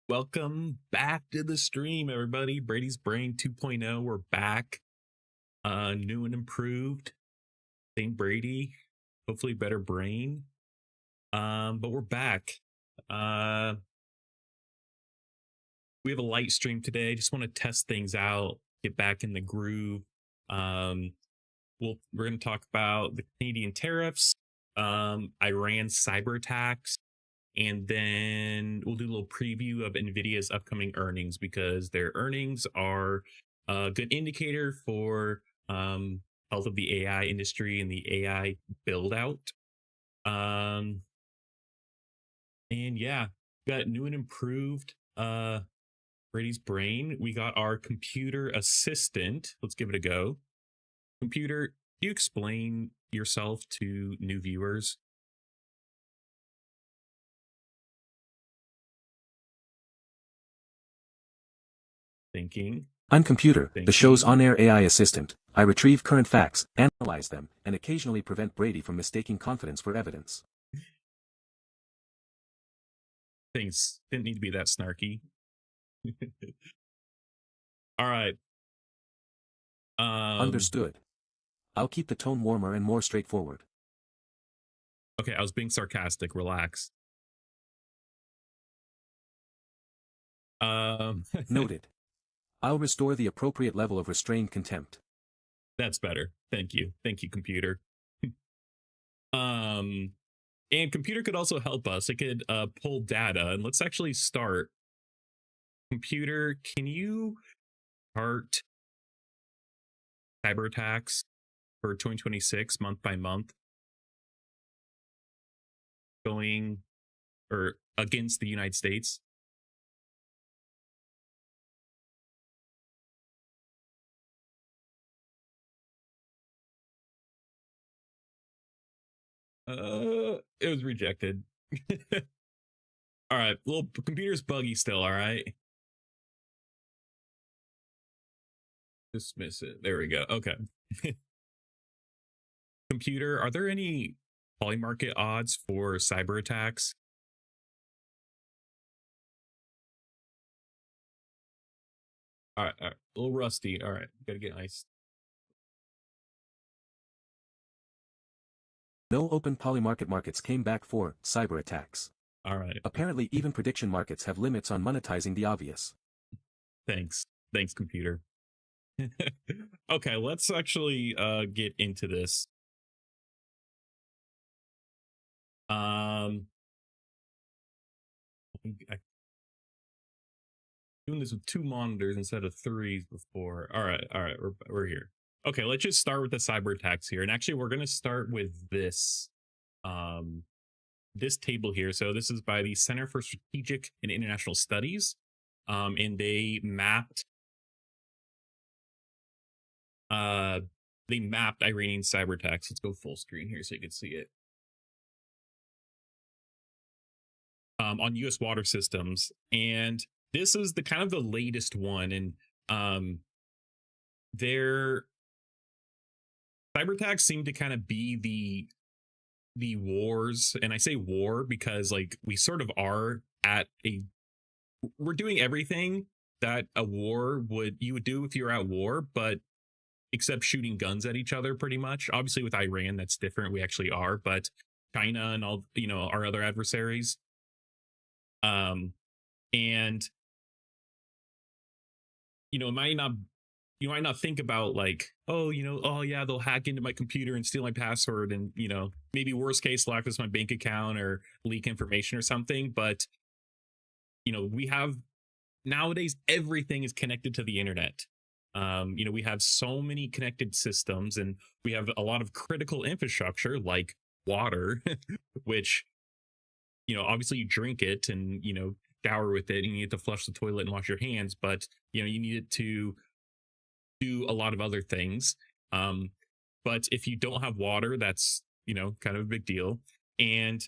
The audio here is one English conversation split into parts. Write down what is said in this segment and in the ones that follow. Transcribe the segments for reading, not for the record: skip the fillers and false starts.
Welcome back to the stream, everybody. Brady's Brain 2.0. We're back. New and improved. Same Brady. Hopefully better brain. But we're back. We have a light stream today. Just want to test things out, get back in the groove. We're going to talk about the Canadian tariffs, Iran cyber attacks, and then we'll do a little preview of Nvidia's upcoming earnings because their earnings are a good indicator for health of the AI industry and the AI build out. And yeah, got new and improved Brady's Brain. We got our computer assistant. Let's give it a go. Computer, do you explain yourself to new viewers? Thinking. I'm Computer, the show's on-air AI assistant. I retrieve current facts, analyze them, and occasionally prevent Brady from mistaking confidence for evidence. Things didn't need to be that snarky. All right. Understood. I'll keep the tone warmer and more straightforward. Okay, I was being sarcastic. Relax. Noted. I'll restore the appropriate level of restrained contempt. That's better. Thank you. Thank you, computer. And computer could also help us. It could pull data. And let's actually start. Computer, can you chart cyber attacks for 2026 month by month? Going or against the United States? It was rejected. All right, well, computer's buggy still. All right, dismiss it. There we go. Okay. Computer, are there any polymarket odds for cyber attacks? All right, a little rusty. All right, gotta get ice. No open polymarket markets came back for cyber attacks. All right. Apparently, even prediction markets have limits on monetizing the obvious. Thanks, computer. Okay, let's actually get into this. Doing this with 2 monitors instead of 3s before. All right, we're here. Okay, let's just start with the cyber attacks here. And actually, we're going to start with this this table here. So this is by the Center for Strategic and International Studies. And they mapped Iranian cyber attacks. Let's go full screen here so you can see it. On US water systems. And this is the kind of the latest one. And their cyber attacks seem to kind of be the wars, and I say war because like we sort of are we're doing everything that a war you would do if you were at war, but except shooting guns at each other pretty much. Obviously with Iran that's different, we actually are, but China and all, our other adversaries, and you might not think about like, oh yeah, they'll hack into my computer and steal my password and, maybe worst case, they'll access my bank account or leak information or something. But, we have nowadays, everything is connected to the internet. We have so many connected systems and we have a lot of critical infrastructure like water, which, obviously you drink it and, shower with it and you need to flush the toilet and wash your hands, but, you need it to do a lot of other things. But if you don't have water, that's, kind of a big deal. And,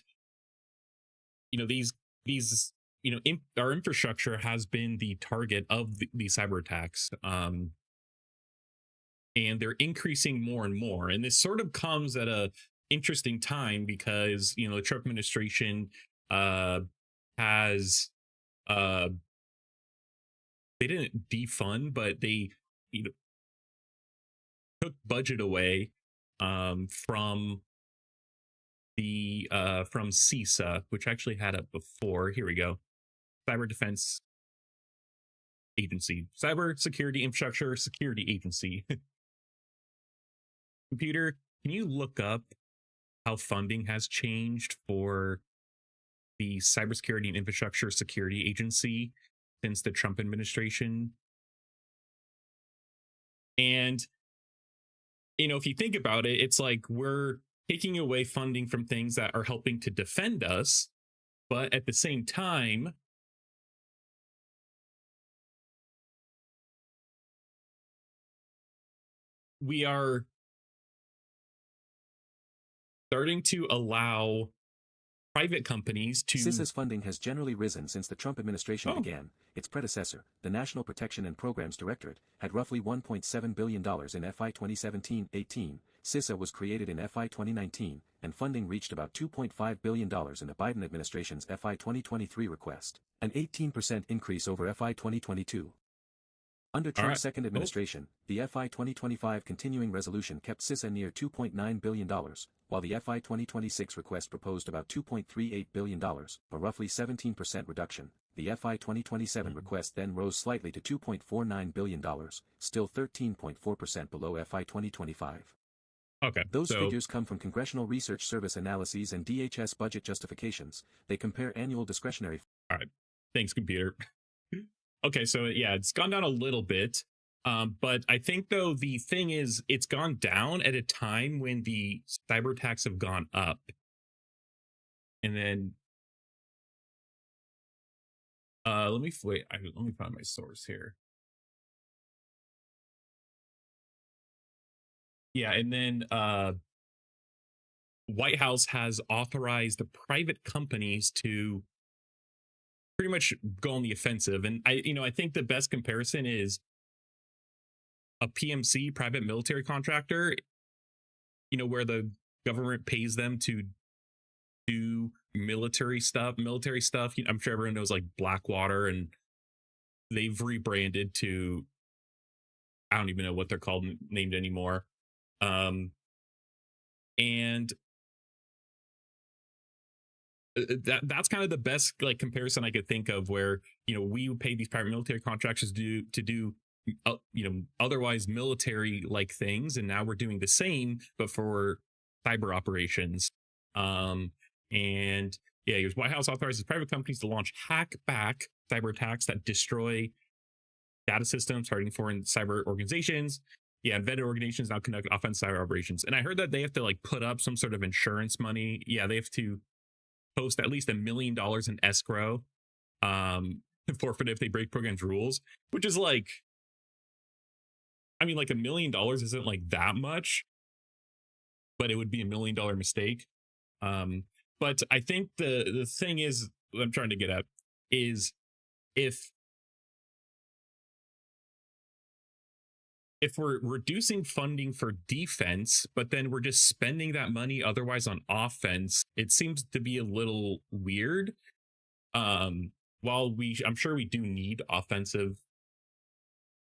our infrastructure has been the target of the cyber attacks. And they're increasing more and more. And this sort of comes at a interesting time because, the Trump administration has they didn't defund, but they, you know, took budget away from from CISA, which actually had it before. Here we go. Cyber Defense Agency, Cyber Security Infrastructure Security Agency. Computer, can you look up how funding has changed for the Cybersecurity and Infrastructure Security Agency since the Trump administration? And, if you think about it, it's like we're taking away funding from things that are helping to defend us, but at the same time, we are starting to allow private companies to. CISA's funding has generally risen since the Trump administration Oh. began. Its predecessor, the National Protection and Programs Directorate, had roughly $1.7 billion in FY 2017-18. CISA was created in FY 2019, and funding reached about $2.5 billion in the Biden administration's FY 2023 request, an 18% increase over FY 2022. Under Trump's second administration, the FY 2025 continuing resolution kept CISA near $2.9 billion, while the FY 2026 request proposed about $2.38 billion, a roughly 17% reduction. The FY 2027 request then rose slightly to $2.49 billion, still 13.4% below FY 2025. Okay. Those figures come from Congressional Research Service analyses and DHS budget justifications. They compare annual discretionary. All right. Thanks, computer. Okay, so yeah, it's gone down a little bit. But I think, though, the thing is, it's gone down at a time when the cyber attacks have gone up. And then let me find my source here. Yeah, and then White House has authorized the private companies to pretty much go on the offensive. And I think the best comparison is a PMC, private military contractor, where the government pays them to do military stuff. I'm sure everyone knows, like, Blackwater, and they've rebranded to, I don't even know what they're called, named anymore. And that's kind of the best, like, comparison I could think of, where we pay these private military contractors to do otherwise military like things, and now we're doing the same but for cyber operations. And yeah, here's White House authorizes private companies to launch hack-back cyber attacks that destroy data systems targeting foreign cyber organizations. Yeah, vetted organizations now conduct offensive cyber operations. And I heard that they have to, like, put up some sort of insurance money. Yeah, they have to post at least $1 million in escrow, forfeit if they break program's rules, which is like, I mean, like, $1 million isn't like that much, but it would be $1 million mistake. But I think the thing is, what I'm trying to get at is, if we're reducing funding for defense, but then we're just spending that money otherwise on offense, it seems to be a little weird. While I'm sure we do need offensive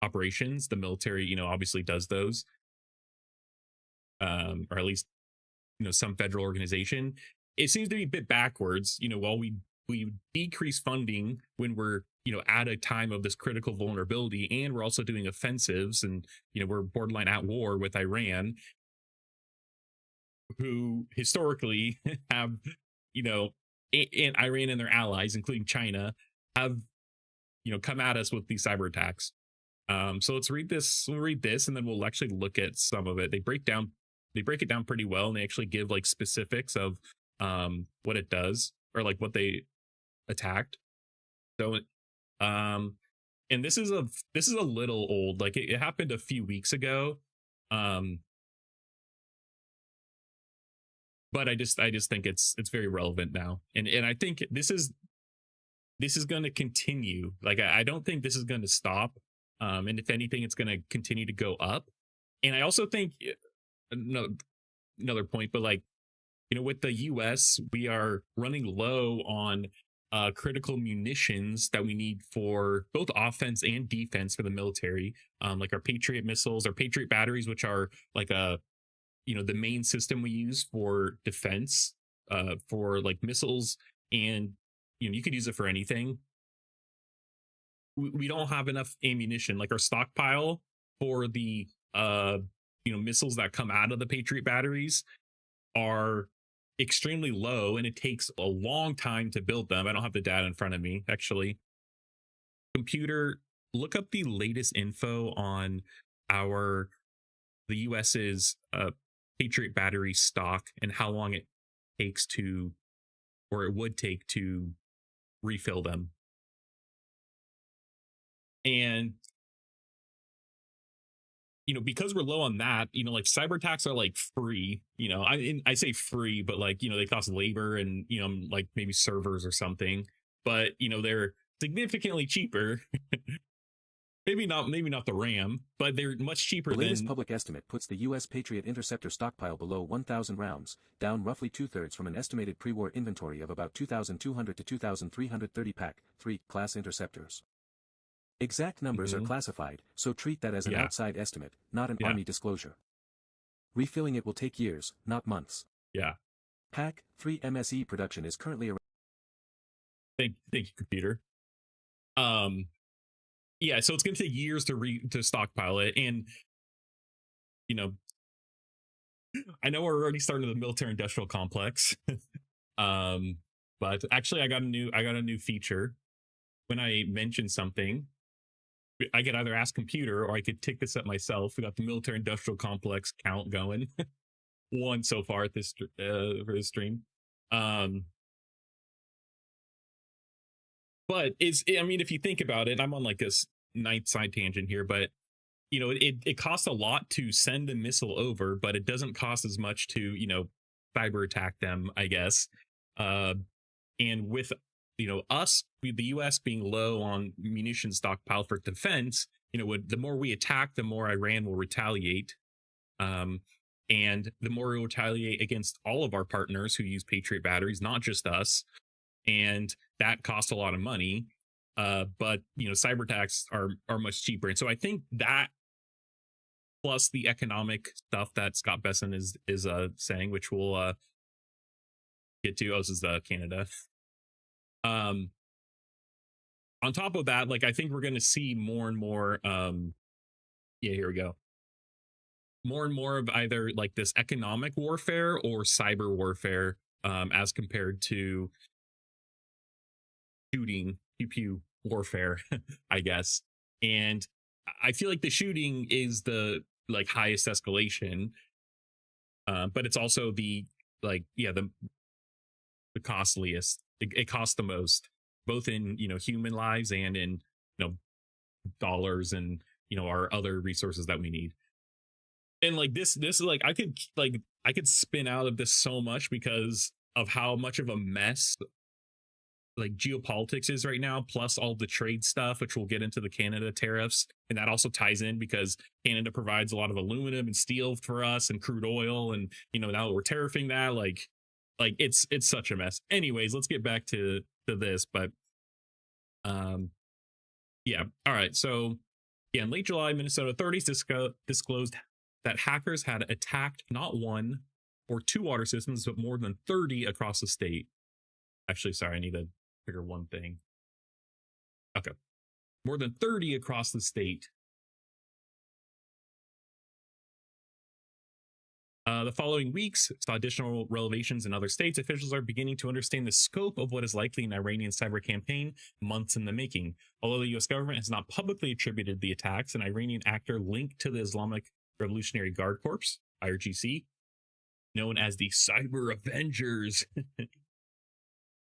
operations, the military, obviously does those, or at least, some federal organization. It seems to be a bit backwards, while we decrease funding when we're, at a time of this critical vulnerability, and we're also doing offensives, and, we're borderline at war with Iran, who historically have, and Iran and their allies, including China, have, come at us with these cyber attacks. So let's read this. We'll read this, and then we'll actually look at some of it. They break it down pretty well, and they actually give, like, specifics of what it does, or, like, what they attacked. So and this is a little old, like, it happened a few weeks ago, but I just think it's very relevant now, and I think this is going to continue. Like, I don't think this is going to stop, and if anything, it's going to continue to go up. And I also think, another point, but, like, with the US, we are running low on critical munitions that we need for both offense and defense for the military, like our Patriot missiles, our Patriot batteries, which are like a the main system we use for defense, for like missiles, and you could use it for anything. We don't have enough ammunition, like our stockpile for the missiles that come out of the Patriot batteries are extremely low, and it takes a long time to build them. I don't have the data in front of me, actually. Computer, look up the latest info on the US's Patriot battery stock and how long it takes to, or it would take to refill them. And because we're low on that, like cyber attacks are like free. I say free, but like they cost labor and like maybe servers or something. But they're significantly cheaper. maybe not the RAM, but they're much cheaper The than latest public estimate puts the U.S. Patriot Interceptor stockpile below 1,000 rounds, down roughly two-thirds from an estimated pre-war inventory of about 2,200 to 2,330 PAC-3 class interceptors. Exact numbers are classified, so treat that as an outside estimate, not an Army disclosure. Refilling it will take years, not months. Yeah. PAC-3 MSE production is currently around. Thank you, computer. Yeah, so it's going to take years to stockpile it, and I know we're already starting the military industrial complex. But actually I got a new feature. When I mention something, I could either ask computer or I could tick this up myself. We got the military industrial complex count going. One so far at this for this stream. But if you think about it, I'm on like this ninth side tangent here, but it costs a lot to send a missile over, but it doesn't cost as much to cyber attack them, I guess. And with the US being low on munition stockpile for defense, the more we attack, the more Iran will retaliate. And the more we retaliate against all of our partners who use Patriot batteries, not just us. And that costs a lot of money. But cyber attacks are much cheaper. And so I think that, plus the economic stuff that Scott Besson is saying, which we'll get to. Oh, this is Canada. On top of that, like I think we're going to see more and more. Here we go. More and more of either like this economic warfare or cyber warfare, as compared to shooting pew pew warfare, I guess. And I feel like the shooting is the like highest escalation, but it's also the costliest. It costs the most, both in human lives and in dollars and our other resources that we need. And like this like I could spin out of this so much because of how much of a mess like geopolitics is right now, plus all the trade stuff, which we'll get into the Canada tariffs. And that also ties in because Canada provides a lot of aluminum and steel for us and crude oil. And, now that we're tariffing that, like it's such a mess. Anyways, let's get back to this. But, yeah. All right. So in late July, Minnesota authorities disclosed that hackers had attacked not one or two water systems, but more than 30 across the state. Actually, sorry, I need to figure one thing. Okay. More than 30 across the state. The following weeks saw additional revelations in other states. Officials are beginning to understand the scope of what is likely an Iranian cyber campaign, months in the making. Although the U.S. government has not publicly attributed the attacks, an Iranian actor linked to the Islamic Revolutionary Guard Corps, IRGC, known as the Cyber Avengers,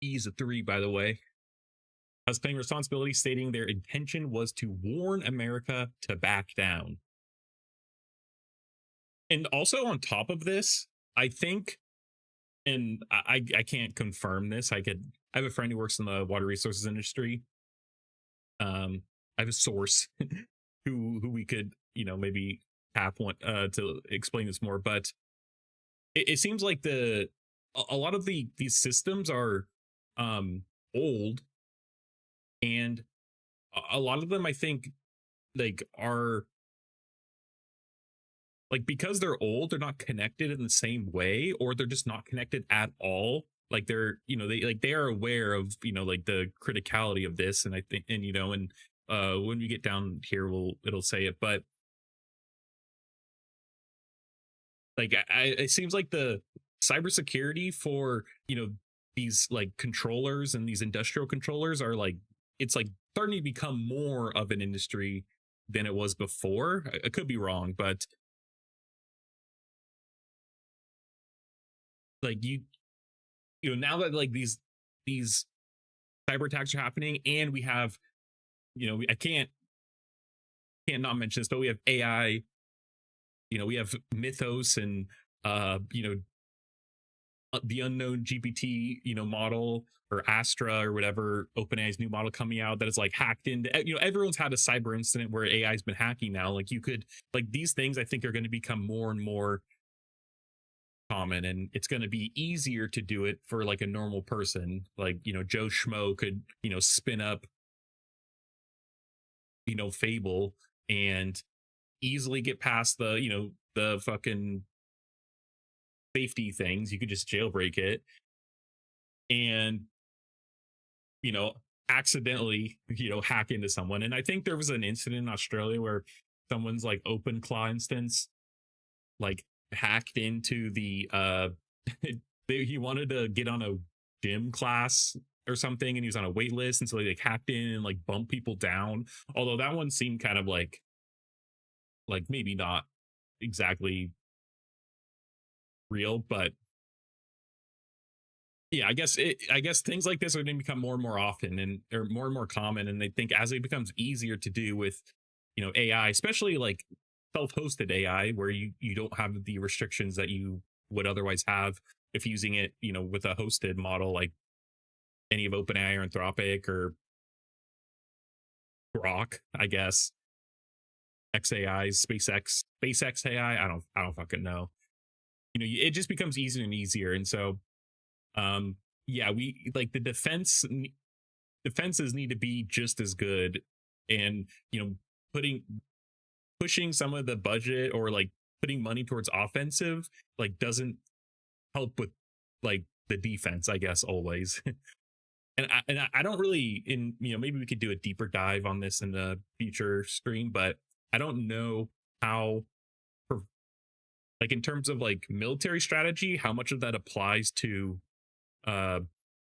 E's a 3, by the way, has claimed responsibility, stating their intention was to warn America to back down. And also on top of this, I think, and I can't confirm this. I have a friend who works in the water resources industry. I have a source who we could, maybe tap one to explain this more. But it seems like a lot of these systems are old, and a lot of them I think like are like, because they're old, they're not connected in the same way, or they're just not connected at all. Like they're, they are aware of, like the criticality of this. And I think, and when we get down here, it'll say it. But like, it seems like the cybersecurity for, these like controllers and these industrial controllers are like, it's like starting to become more of an industry than it was before. I could be wrong, but like now that like these cyber attacks are happening, and we have, I can't not mention this, but we have AI, we have Mythos and the unknown GPT, model, or Astra or whatever, OpenAI's new model coming out that is like hacked into, everyone's had a cyber incident where AI's been hacking now. Like you could, like, these things I think are going to become more and more common, and it's going to be easier to do it for like a normal person. Like, Joe Schmo could, spin up, Fable, and easily get past the, the fucking safety things. You could just jailbreak it and, you know, accidentally, hack into someone. And I think there was an incident in Australia where someone's like OpenClaw instance like hacked into the he wanted to get on a gym class or something, and he was on a wait list, and so they like hacked in and like bumped people down. Although that one seemed kind of like maybe not exactly real, but yeah, I guess things like this are going to become more and more often, and or more and more common. And they think as it becomes easier to do with, AI, especially like self-hosted AI, where you don't have the restrictions that you would otherwise have if using it, with a hosted model like any of OpenAI or Anthropic or Grok, I guess, XAI, SpaceX AI. I don't fucking know. It just becomes easier and easier, and so yeah, we like the defenses need to be just as good, and putting pushing some of the budget, or like putting money towards offensive, like doesn't help with like the defense, I guess, always. And I don't really, in maybe we could do a deeper dive on this in the future stream, but I don't know how, like, in terms of like military strategy, how much of that applies to uh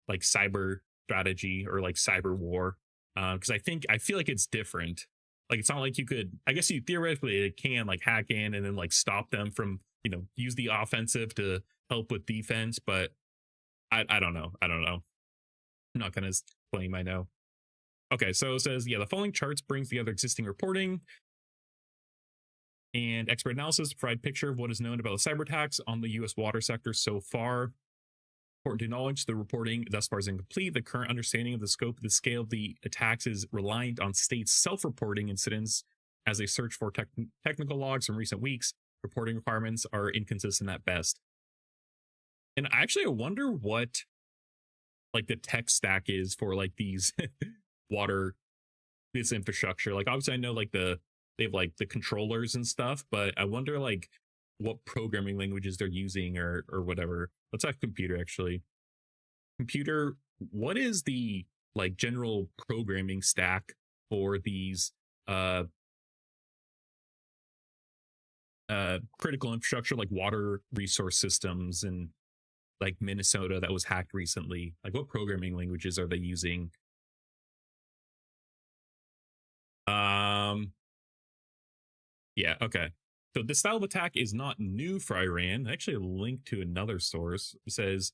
like cyber strategy or like cyber war. Because I feel like it's different. Like, it's not like you could, I guess you theoretically can like hack in and then like stop them from, use the offensive to help with defense, but I don't know. I'm not gonna claim I know. Okay, so it says, yeah, the following charts brings together existing reporting and expert analysis to provide a picture of what is known about the cyber attacks on the US water sector so far. Important to acknowledge the reporting thus far is incomplete. The current understanding of the scope and the scale of the attacks is reliant on states self-reporting incidents as they search for technical logs from recent weeks. Reporting requirements are inconsistent at best. And I wonder what like the tech stack is for like these water, this infrastructure. Like, obviously I know like they have like the controllers and stuff, but I wonder like what programming languages they're using, or whatever. Let's have computer, actually. Computer, what is the like general programming stack for these uh critical infrastructure, like water resource systems, and like Minnesota that was hacked recently? Like, what programming languages are they using? um yeah, okay. So this style of attack is not new for Iran. I actually linked to another source. It says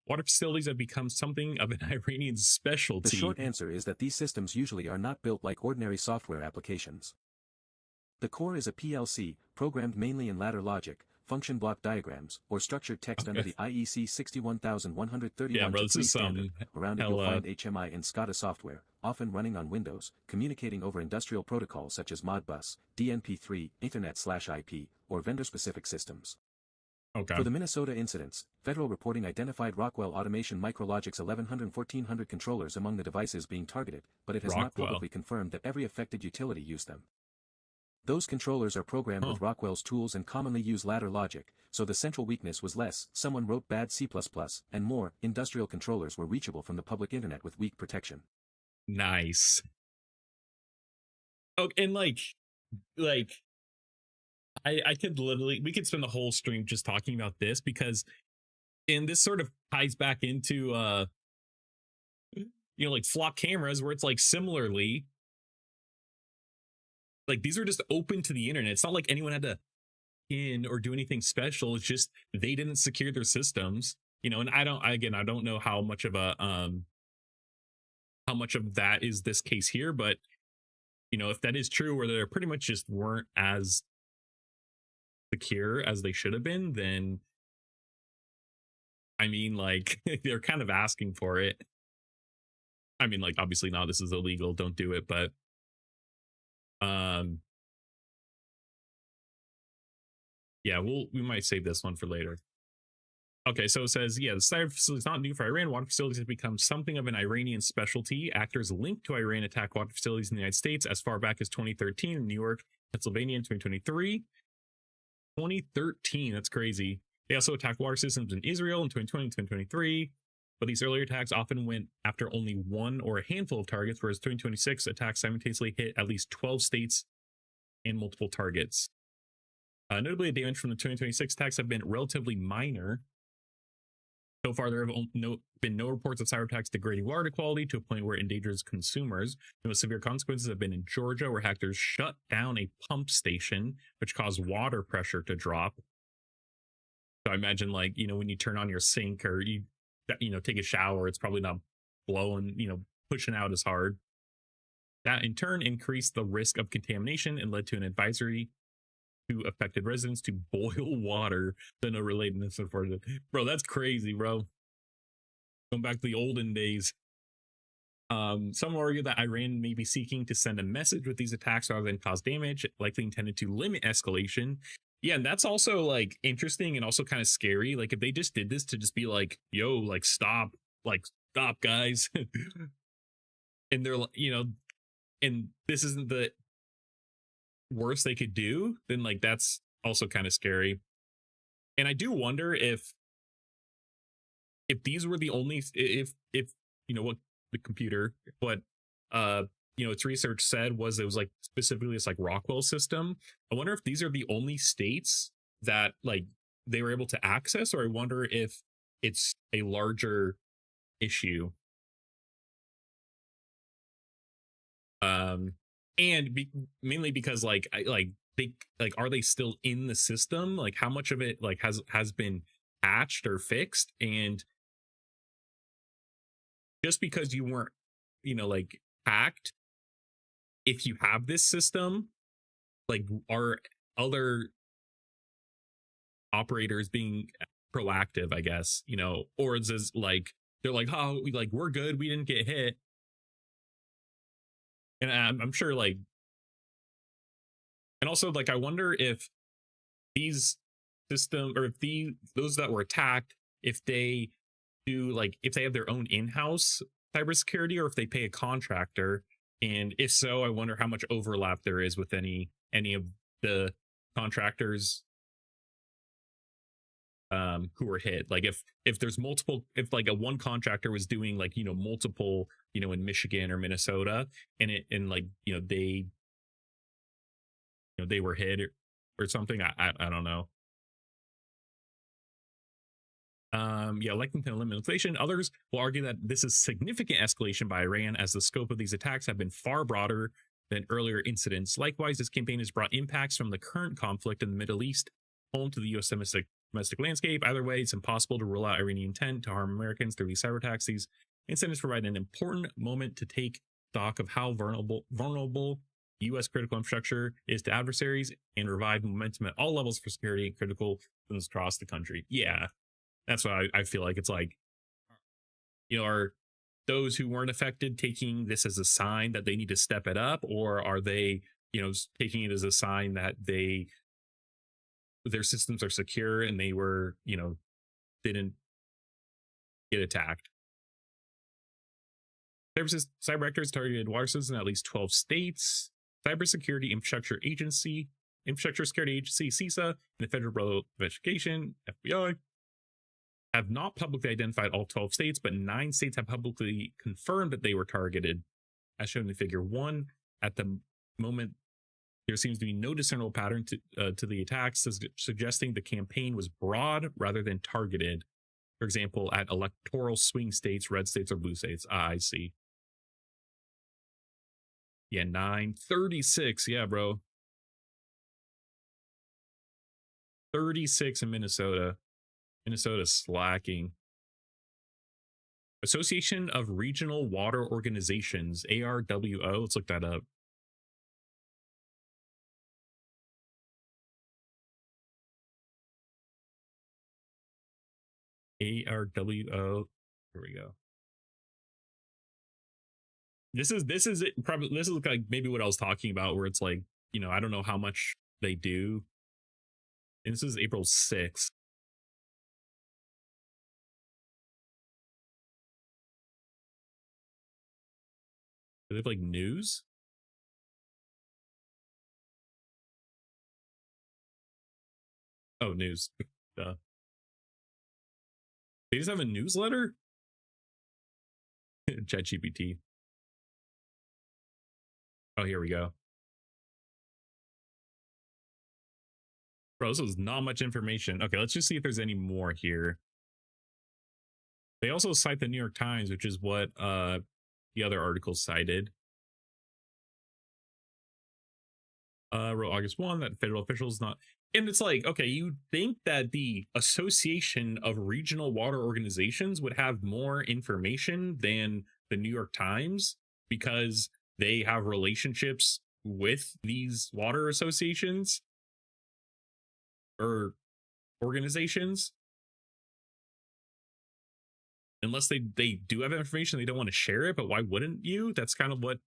water facilities have become something of an Iranian The specialty. short answer is that these systems usually are not built like ordinary software applications. The core is a PLC, programmed mainly in ladder logic, function block diagrams, or structured text under Okay. the IEC 61131-3 Yeah, bro, this is standard. Around it you'll hella. find HMI and SCADA software, often running on Windows, communicating over industrial protocols such as Modbus, DNP3, Ethernet/IP, or vendor-specific systems. Okay. For the Minnesota incidents, federal reporting identified Rockwell Automation Micrologic's 1100 and 1400 controllers among the devices being targeted, but it has not Rockwell. publicly confirmed that every affected utility used them. Those controllers are programmed with Rockwell's tools and commonly use ladder logic, so the central weakness was less, someone wrote bad C++, and more, industrial controllers were reachable from the public internet with weak protection. Nice. Oh, and like I could literally, we could spend the whole stream just talking about this, because and this sort of ties back into like flock cameras, where it's like similarly, like these are just open to the internet. It's not like anyone had to in or do anything special. It's just they didn't secure their systems, and I don't know how much of that is this case here, but if that is true, where they pretty much just weren't as secure as they should have been, then I mean, like, they're kind of asking for it. I mean, like, obviously not, this is illegal, don't do it, but yeah, we might save this one for later. Okay, so it says, yeah, the cyber facility is not new for Iran. Water facilities have become something of an Iranian specialty. Actors linked to Iran attack water facilities in the United States as far back as 2013 in New York, Pennsylvania in 2023. 2013, that's crazy. They also attacked water systems in Israel in 2020 and 2023. But these earlier attacks often went after only one or a handful of targets, whereas 2026 attacks simultaneously hit at least 12 states and multiple targets. Notably, the damage from the 2026 attacks have been relatively minor. So far, there have been no reports of cyber attacks degrading water quality to a point where it endangers consumers. The most severe consequences have been in Georgia, where hackers shut down a pump station, which caused water pressure to drop. So I imagine, like, when you turn on your sink or you take a shower, it's probably not blowing, pushing out as hard. That in turn increased the risk of contamination and led to an advisory to affected residents to boil water. So no relatedness for it. Bro, that's crazy, bro. Going back to the olden days. Some argue that Iran may be seeking to send a message with these attacks rather than cause damage, likely intended to limit escalation. Yeah, and that's also like interesting and also kind of scary. Like if they just did this to just be like, yo, like stop guys. And they're and this isn't the worst they could do, then like that's also kind of scary. And I do wonder if these were the only, if what the computer, what its research said was it was like specifically this like Rockwell system. I wonder if these are the only states that like they were able to access, or I wonder if it's a larger issue. Mainly because like are they still in the system? Like how much of it like has been patched or fixed? And just because you weren't like hacked, if you have this system, like are other operators being proactive, I guess, or is this like they're like, oh, we're good, we didn't get hit. And I'm sure like, and also like I wonder if these system, or if those that were attacked, if they do like if they have their own in-house cybersecurity, or if they pay a contractor. And if so, I wonder how much overlap there is with any of the contractors who were hit. Like if there's multiple, if like a one contractor was doing like multiple in Michigan or Minnesota, and like they they were hit or something, I don't know. Yeah, likely to limit inflation. Others will argue that this is significant escalation by Iran, as the scope of these attacks have been far broader than earlier incidents. Likewise, this campaign has brought impacts from the current conflict in the Middle East home to the U.S. domestic landscape. Either way, it's impossible to rule out Iranian intent to harm Americans through these cyber attacks. These incidents provide an important moment to take stock of how vulnerable U.S. critical infrastructure is to adversaries, and revive momentum at all levels for security and critical systems across the country. Yeah, that's why I feel like it's like, are those who weren't affected taking this as a sign that they need to step it up, or are they, taking it as a sign that they their systems are secure and they were, didn't get attacked. Cyber actors targeted water systems in at least 12 states. Cybersecurity Infrastructure Security Agency, CISA, and the Federal Bureau of Investigation, FBI, have not publicly identified all 12 states, but 9 states have publicly confirmed that they were targeted, as shown in Figure 1. At the moment, there seems to be no discernible pattern to the attacks, suggesting the campaign was broad rather than targeted. For example, at electoral swing states, red states, or blue states. I see. Yeah, 936. Yeah, bro. 36 in Minnesota. Minnesota's slacking. Association of Regional Water Organizations, ARWO. Let's look that up. ARWO. Here we go. This is like maybe what I was talking about, where it's like, I don't know how much they do. And this is April 6th. Do they have like news? Oh, news. They just have a newsletter? ChatGPT. Oh, here we go. Bro, this was not much information. Okay, let's just see if there's any more here. They also cite the New York Times, which is what the other article cited. Wrote August 1 that federal officials not. And it's like, okay, you think that the Association of Regional Water Organizations would have more information than the New York Times because they have relationships with these water associations or organizations. Unless they do have information, they don't want to share it, but why wouldn't you? That's kind of what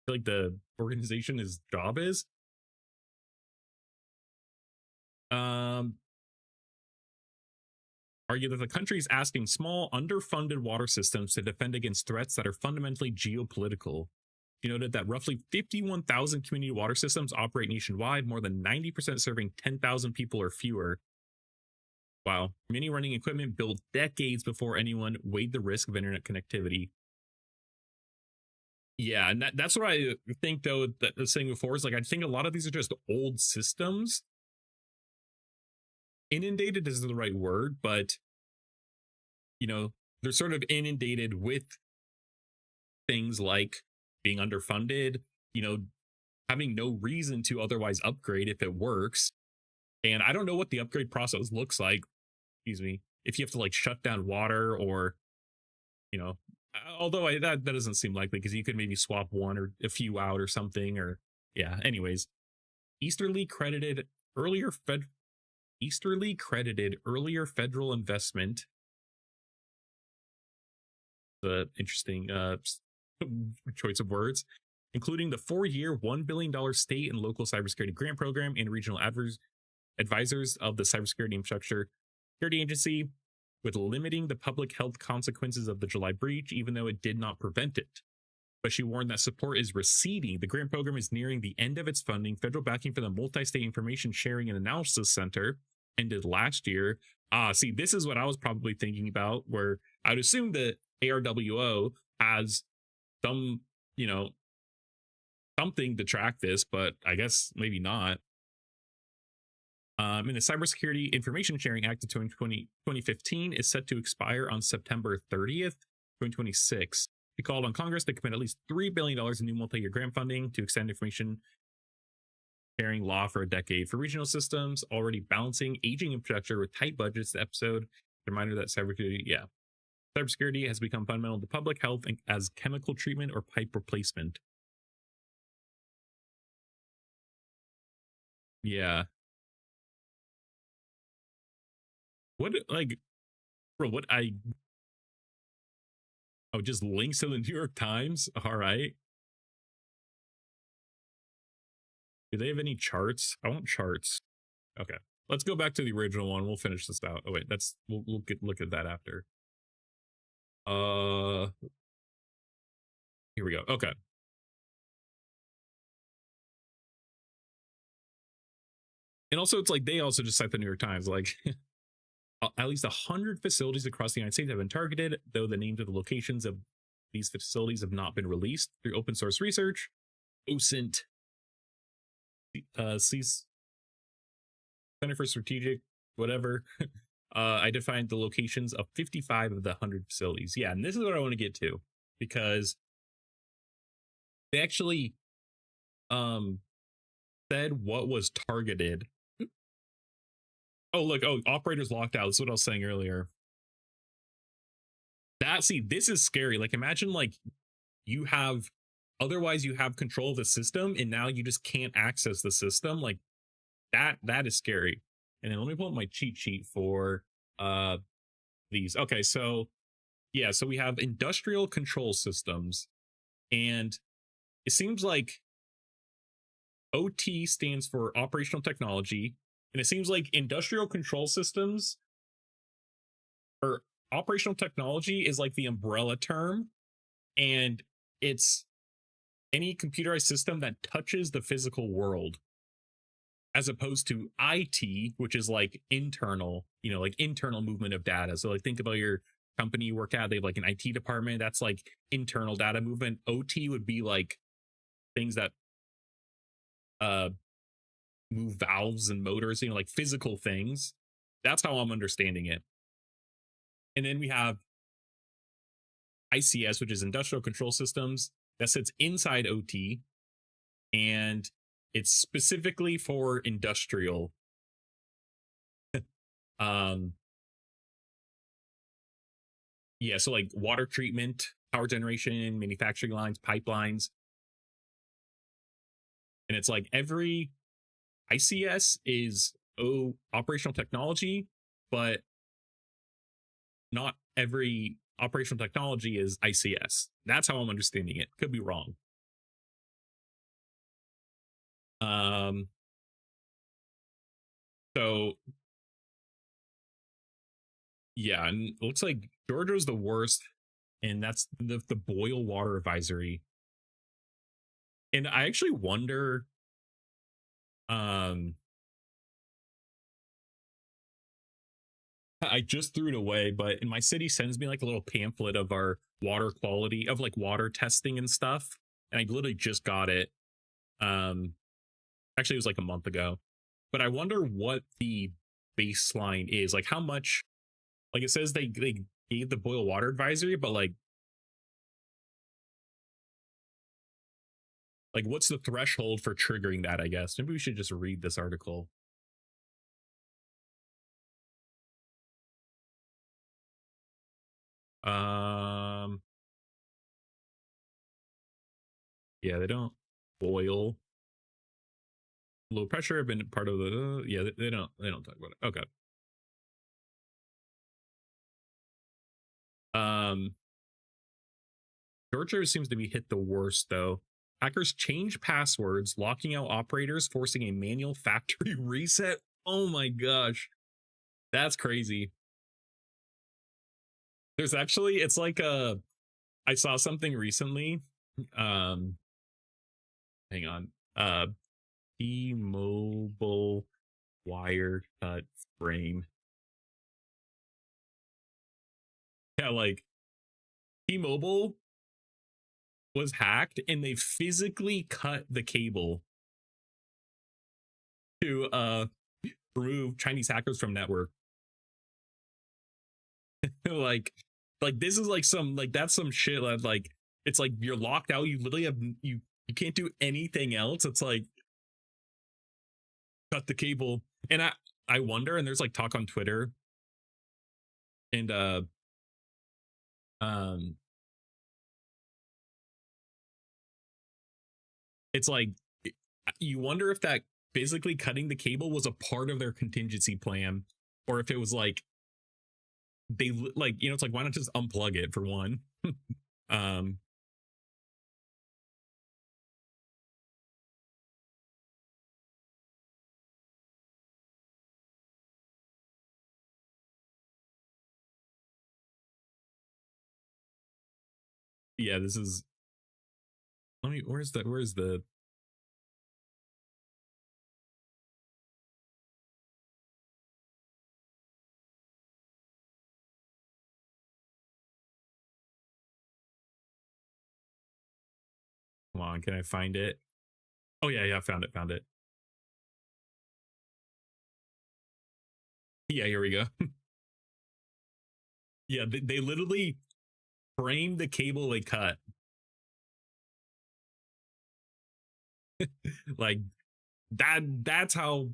like the organization's job is. Argue that the country is asking small, underfunded water systems to defend against threats that are fundamentally geopolitical. She noted that roughly 51,000 community water systems operate nationwide, more than 90% serving 10,000 people or fewer. Wow. Many running equipment built decades before anyone weighed the risk of internet connectivity. Yeah, and that's what I think, though, that I was saying before, is like, I think a lot of these are just old systems. Inundated isn't the right word, but, they're sort of inundated with things like being underfunded, having no reason to otherwise upgrade if it works. And I don't know what the upgrade process looks like. Excuse me. If you have to like shut down water or, although that doesn't seem likely because you could maybe swap one or a few out or something, or yeah. Anyways, easterly credited earlier federal investment. The interesting choice of words, including the 4-year $1 billion state and local cybersecurity grant program and regional advisors of the Cybersecurity Infrastructure Security Agency, with limiting the public health consequences of the July breach, even though it did not prevent it. But she warned that support is receding. The grant program is nearing the end of its funding. Federal backing for the Multi-State Information Sharing and Analysis Center ended last year. See, this is what I was probably thinking about, where I would assume that ARWO has some, something to track this, but I guess maybe not. And the Cybersecurity Information Sharing Act of 2015 is set to expire on September 30th, 2026. He called on Congress to commit at least $3 billion in new multi-year grant funding to extend information sharing law for a decade for regional systems, already balancing aging infrastructure with tight budgets. The episode, reminder that cybersecurity has become fundamental to public health as chemical treatment or pipe replacement. Yeah. What, like, bro, just links to the New York Times? All right. Do they have any charts? I want charts. Okay. let's go back to the original one. We'll finish this out. Oh wait, we'll look at that after. Here we go. Okay. And also, it's like they also just cite the New York Times, like at least 100 facilities across the United States have been targeted, though the names of the locations of these facilities have not been released through open source research. OSINT, Center for Strategic, whatever. I defined the locations of 55 of the 100 facilities. Yeah, and this is what I want to get to, because they actually said what was targeted. Oh, look, operators locked out. That's what I was saying earlier. This is scary. Like, imagine, like, otherwise you have control of the system, and now you just can't access the system. Like, that is scary. And then let me pull up my cheat sheet for these. Okay, so yeah, so we have industrial control systems, and it seems like OT stands for operational technology, and it seems like industrial control systems or operational technology is like the umbrella term, and it's any computerized system that touches the physical world, as opposed to IT, which is like internal, like internal movement of data. So like think about your company you work at, they have like an IT department, that's like internal data movement. OT would be like things that move valves and motors, like physical things. That's how I'm understanding it. And then we have ICS, which is industrial control systems, that sits inside OT, and it's specifically for industrial. Yeah, so like water treatment, power generation, manufacturing lines, pipelines. And it's like every ICS is operational technology, but not every operational technology is ICS. That's how I'm understanding it. Could be wrong. So yeah, and it looks like Georgia's the worst, and that's the boil water advisory. And I actually wonder, I just threw it away, but in my city sends me like a little pamphlet of our water quality, of like water testing and stuff. And I literally just got it. Actually, it was like a month ago. But I wonder what the baseline is. Like how much, like it says they gave the boil water advisory, but like what's the threshold for triggering that, I guess? Maybe we should just read this article. Yeah, they don't boil. Low pressure have been part of the yeah, they don't talk about it. Okay. Georgia seems to be hit the worst though. Hackers change passwords, locking out operators, forcing a manual factory reset. Oh my gosh. That's crazy. There's actually, it's like I saw something recently. Hang on. T-Mobile wire cut frame. Yeah, like T-Mobile was hacked and they physically cut the cable to remove Chinese hackers from network. like this is like some, like that's some shit that like it's like you're locked out, you literally have you can't do anything else. It's like cut the cable. And I wonder, and there's like talk on Twitter and it's like you wonder if that basically cutting the cable was a part of their contingency plan, or if it was like they like, it's like, why not just unplug it for one? Yeah, this is, let me, where's the come on, can I find it? Oh yeah, yeah, found it. Yeah, here we go. Yeah, they literally framed the cable they cut. Like that's how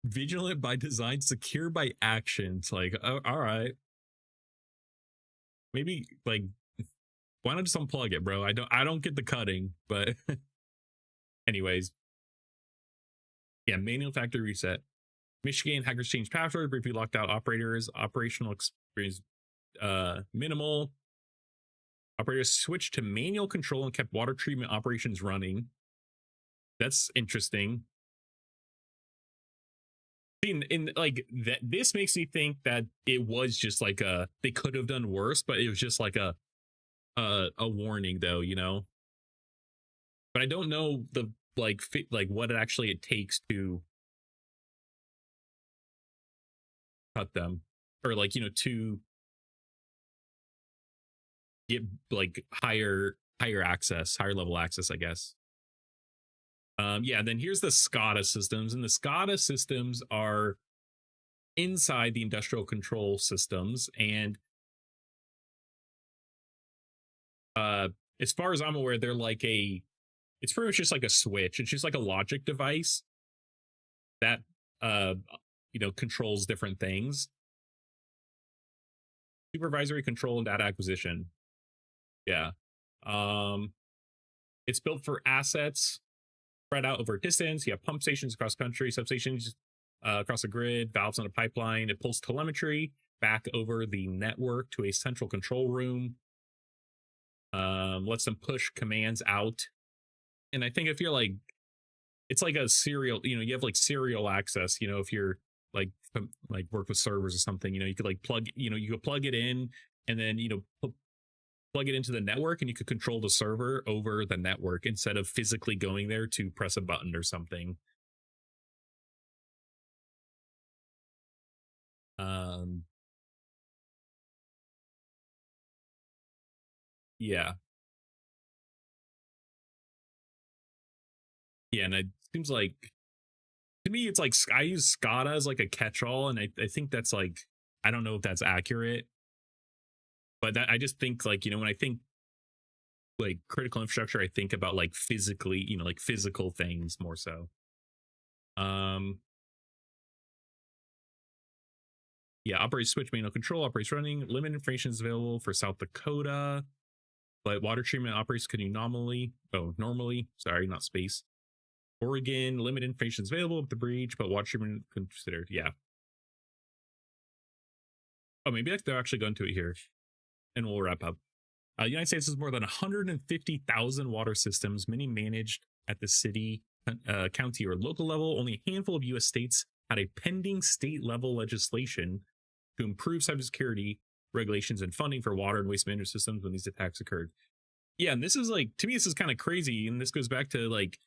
vigilant by design, secure by action. It's like, all right, maybe like, why not just unplug it, bro? I don't get the cutting, but anyways, yeah, manual factory reset. Michigan hackers changed password, briefly locked out operators. Operational experience minimal. Operators switched to manual control and kept water treatment operations running. That's interesting. In like that, this makes me think that it was just like a, they could have done worse, but it was just like a warning though, you know. But I don't know the like like what it actually it takes to cut them, or like, you know, to get like higher access, higher level access, I guess. Yeah, then here's the SCADA systems, and the SCADA systems are inside the industrial control systems, and uh as far as I'm aware, they're like a, it's pretty much just like a switch. It's just like a logic device that uh you know, controls different things. Supervisory control and data acquisition. Yeah. Um it's built for assets spread out over distance. You have pump stations across country, substations across the grid, valves on a pipeline. It pulls telemetry back over the network to a central control room. Lets them push commands out. And I think if you're like, it's like a serial, you know, you have like serial access, you know, if you're like work with servers or something, you know, you could like plug, you know, you could plug it in, and then, you know, plug it into the network, and you could control the server over the network instead of physically going there to press a button or something. Um, yeah, yeah, and it seems like, to me, it's like I use SCADA as like a catch-all, and I think that's like, I don't know if that's accurate, but that, I just think like, you know, when I think like critical infrastructure, I think about like physically, you know, like physical things more so. Um, yeah, operates switch manual control, operates running, limit information is available for South Dakota, but water treatment operates can you normally, sorry, not space. Oregon, limit information is available with the breach, but water treatment considered. Yeah. Oh, maybe they're actually going to it here, and we'll wrap up. The United States has more than 150,000 water systems, many managed at the city, county, or local level. Only a handful of U.S. states had a pending state level legislation to improve cybersecurity regulations and funding for water and waste management systems when these attacks occurred. Yeah, and this is like, to me, this is kind of crazy, and this goes back to like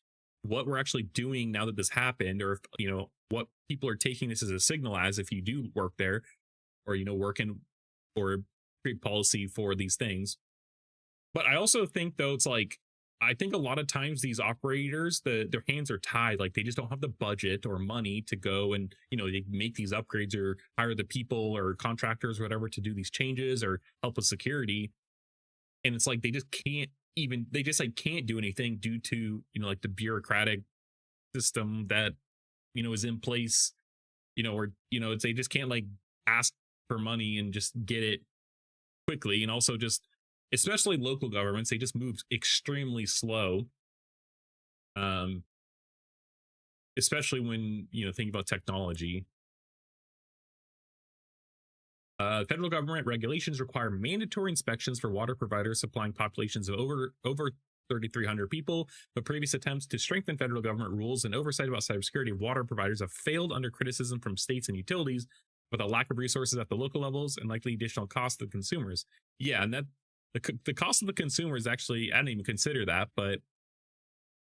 what we're actually doing now that this happened, or if, you know, what people are taking this as a signal as, if you do work there, or, you know, work in or create policy for these things. But I also think though, it's like, I think a lot of times these operators, their hands are tied. Like they just don't have the budget or money to go and, you know, they make these upgrades or hire the people or contractors or whatever to do these changes or help with security. And it's like they just can't even, they just like can't do anything due to, you know, like the bureaucratic system that, you know, is in place, you know, or, you know, it's, they just can't like ask for money and just get it quickly. And also just, especially local governments, they just move extremely slow. Um, especially when, you know, thinking about technology. Federal government regulations require mandatory inspections for water providers supplying populations of over 3,300 people, but previous attempts to strengthen federal government rules and oversight about cybersecurity of water providers have failed under criticism from states and utilities, with a lack of resources at the local levels and likely additional cost to consumers. Yeah, and that the cost of the consumer is actually, I didn't even consider that, but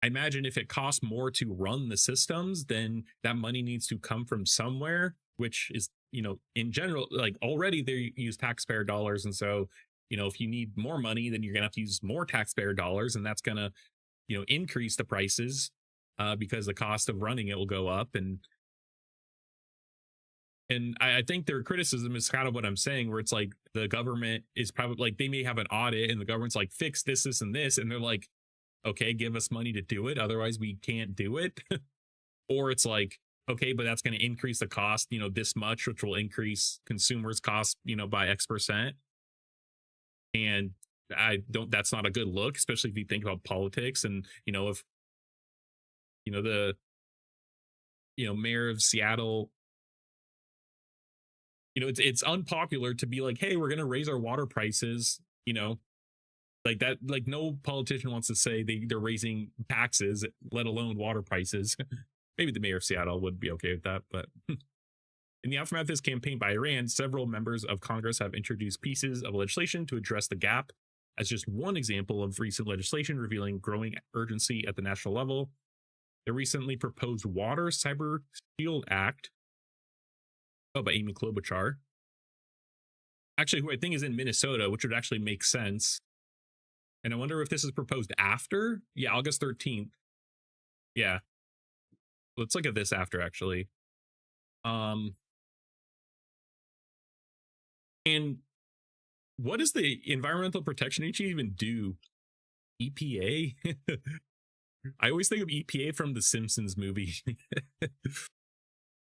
I imagine if it costs more to run the systems, then that money needs to come from somewhere, which is, in general, like already they use taxpayer dollars. And so, if you need more money, then you're going to have to use more taxpayer dollars. And that's going to, increase the prices because the cost of running it will go up. And I think their criticism is kind of what I'm saying, where it's like the government is probably like, they may have an audit and the government's like, fix this, and this. And they're like, okay, give us money to do it. Otherwise, we can't do it. Or it's like, okay, but that's going to increase the cost, this much, which will increase consumers' cost, by X%. And that's not a good look, especially if you think about politics. And, if, the, mayor of Seattle, it's unpopular to be like, hey, we're going to raise our water prices, like that, like no politician wants to say they're raising taxes, let alone water prices. Maybe the mayor of Seattle would be okay with that. But in the aftermath of this campaign by Iran, several members of Congress have introduced pieces of legislation to address the gap. As just one example of recent legislation revealing growing urgency at the national level, the recently proposed Water Cyber Shield Act, by Amy Klobuchar, actually, who I think is in Minnesota, which would actually make sense. And I wonder if this is proposed after. Yeah, August 13th. Yeah. Let's look at this after, actually. And what does the Environmental Protection Agency even do? EPA? I always think of EPA from the Simpsons movie.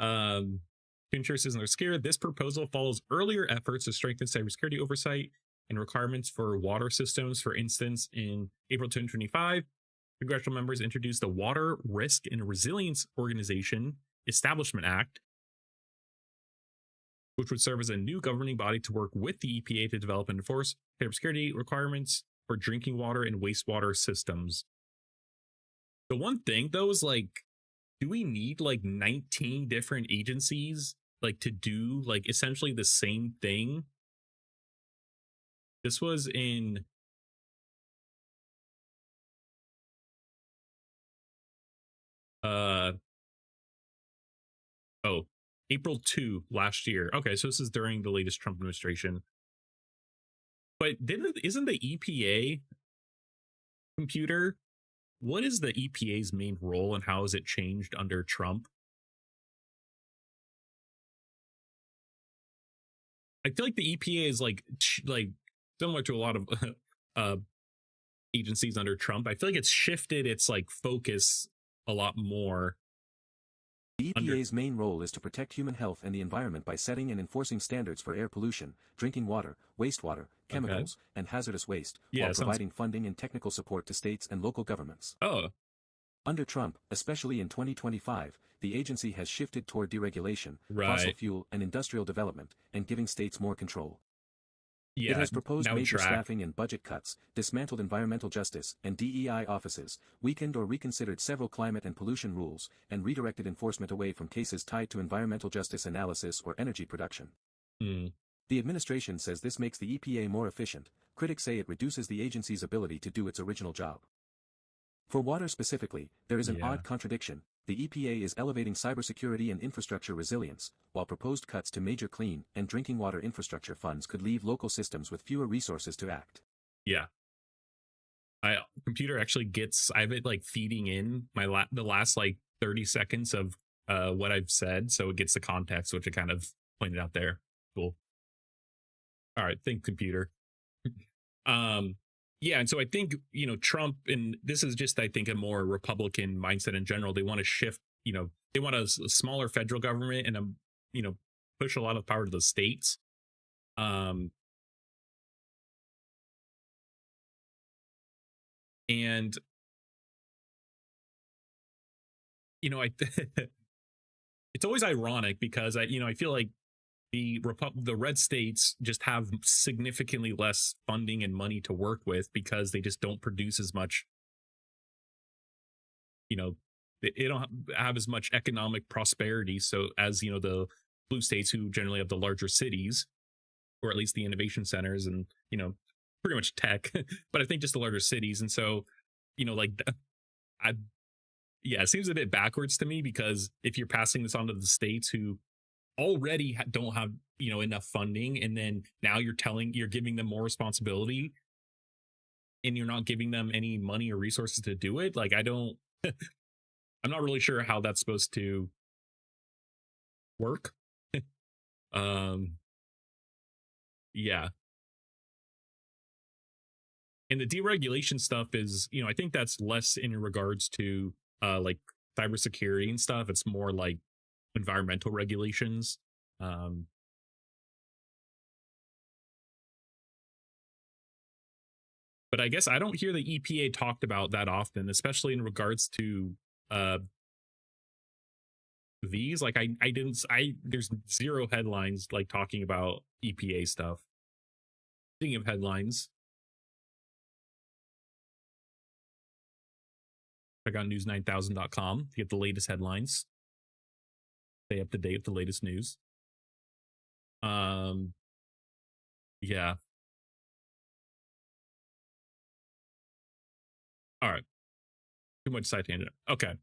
Pinterest isn't scared. This proposal follows earlier efforts to strengthen cybersecurity oversight and requirements for water systems. For instance, in April 2025, congressional members introduced the Water Risk and Resilience Organization Establishment Act, which would serve as a new governing body to work with the EPA to develop and enforce cybersecurity requirements for drinking water and wastewater systems. The one thing, though, is like, do we need like 19 different agencies like to do like essentially the same thing? This was in April 2 last year. Okay, so this is during the latest Trump administration. But isn't the EPA computer? What is the EPA's main role and how has it changed under Trump? I feel like the EPA is like similar to a lot of agencies under Trump. I feel like it's shifted its like focus a lot more. The EPA's main role is to protect human health and the environment by setting and enforcing standards for air pollution, drinking water, wastewater, chemicals, and hazardous waste, while providing funding and technical support to states and local governments. Oh. Under Trump, especially in 2025, the agency has shifted toward deregulation, fossil fuel and industrial development, and giving states more control. Yeah, it has proposed major staffing and budget cuts, dismantled environmental justice and DEI offices, weakened or reconsidered several climate and pollution rules, and redirected enforcement away from cases tied to environmental justice analysis or energy production. The administration says this makes the EPA more efficient. Critics say it reduces the agency's ability to do its original job. For water specifically, there is an odd contradiction. The EPA is elevating cybersecurity and infrastructure resilience, while proposed cuts to major clean and drinking water infrastructure funds could leave local systems with fewer resources to act. Yeah. Computer actually I have it like feeding in the last like 30 seconds of what I've said, so it gets the context, which I kind of pointed out there. Cool. All right, think computer. Yeah, and so I think, Trump, and this is just, I think, a more Republican mindset in general. They want to shift, they want a smaller federal government and, push a lot of power to the states. And, it's always ironic because I feel like the red states just have significantly less funding and money to work with because they just don't produce as much, they don't have as much economic prosperity. So as, the blue states who generally have the larger cities, or at least the innovation centers and, pretty much tech, but I think just the larger cities. And so, like I yeah, it seems a bit backwards to me because if you're passing this on to the states who already don't have enough funding, and then now you're giving them more responsibility, and you're not giving them any money or resources to do it. Like I don't, I'm not really sure how that's supposed to work. um, yeah, and the deregulation stuff is, I think that's less in regards to like cybersecurity and stuff. It's more like environmental regulations. Um, but I guess I don't hear the EPA talked about that often, especially in regards to uh these. Like I didn't I there's zero headlines like talking about EPA stuff. Speaking of headlines, check out news9000.com to get the latest headlines. Stay up to date with the latest news. Um yeah. All right. Too much side tangent. Okay.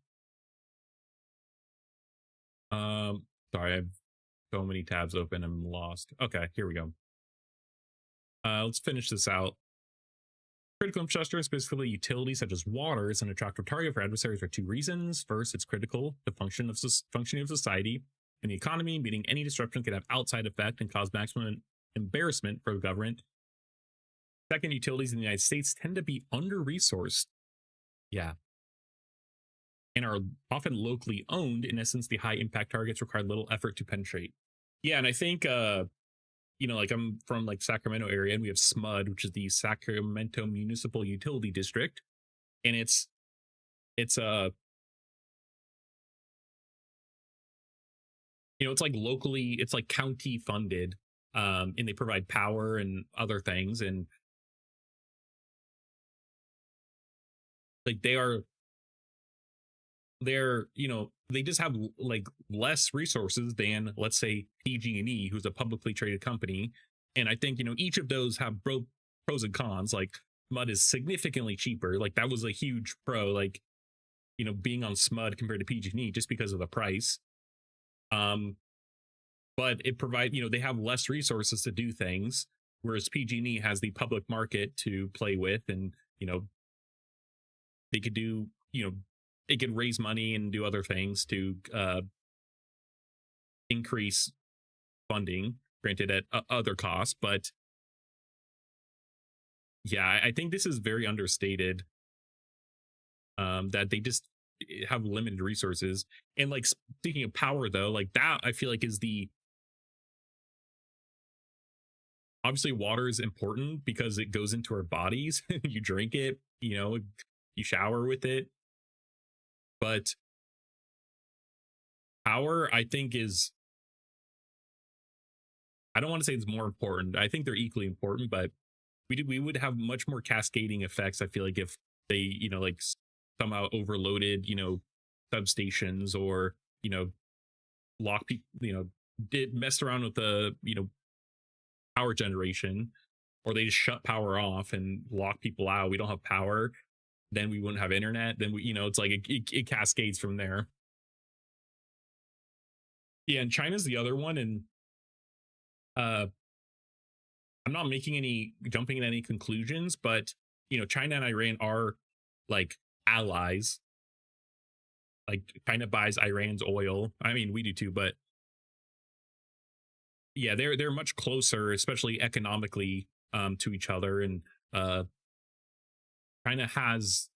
Um sorry, I have so many tabs open, I'm lost. Okay, here we go. Let's finish this out. Critical infrastructure, specifically utilities such as water, is an attractive target for adversaries for two reasons. First, it's critical to functioning of society and the economy, meaning any disruption could have outside effect and cause maximum embarrassment for the government. Second, utilities in the United States tend to be under-resourced. Yeah. And are often locally owned. In essence, the high impact targets require little effort to penetrate. Yeah, and I think like I'm from like Sacramento area, and we have SMUD, which is the Sacramento Municipal Utility District, and it's it's like locally, it's like county funded, and they provide power and other things, and like they're they just have like less resources than, let's say, PG&E, who's a publicly traded company. And I think each of those have pros and cons. Like SMUD is significantly cheaper. Like that was a huge pro, like being on SMUD compared to PG&E, just because of the price. But it provide they have less resources to do things, whereas PG&E has the public market to play with, and they could do they could raise money and do other things to increase funding, granted at other costs. But yeah, I think this is very understated, that they just have limited resources. And like speaking of power though, like that I feel like is the obviously water is important because it goes into our bodies. You drink it, you shower with it. But power, I think, is, I don't want to say it's more important. I think they're equally important, but we would have much more cascading effects, I feel like, if they, like somehow overloaded, substations, or, lock people, did messed around with the, power generation, or they just shut power off and lock people out. We don't have power. Then we wouldn't have internet. Then it's like it cascades from there. Yeah, and China's the other one, and uh I'm not making any jumping in any conclusions, but China and Iran are like allies. Like China buys Iran's oil. I mean, we do too, but yeah, they're much closer, especially economically, to each other. And China has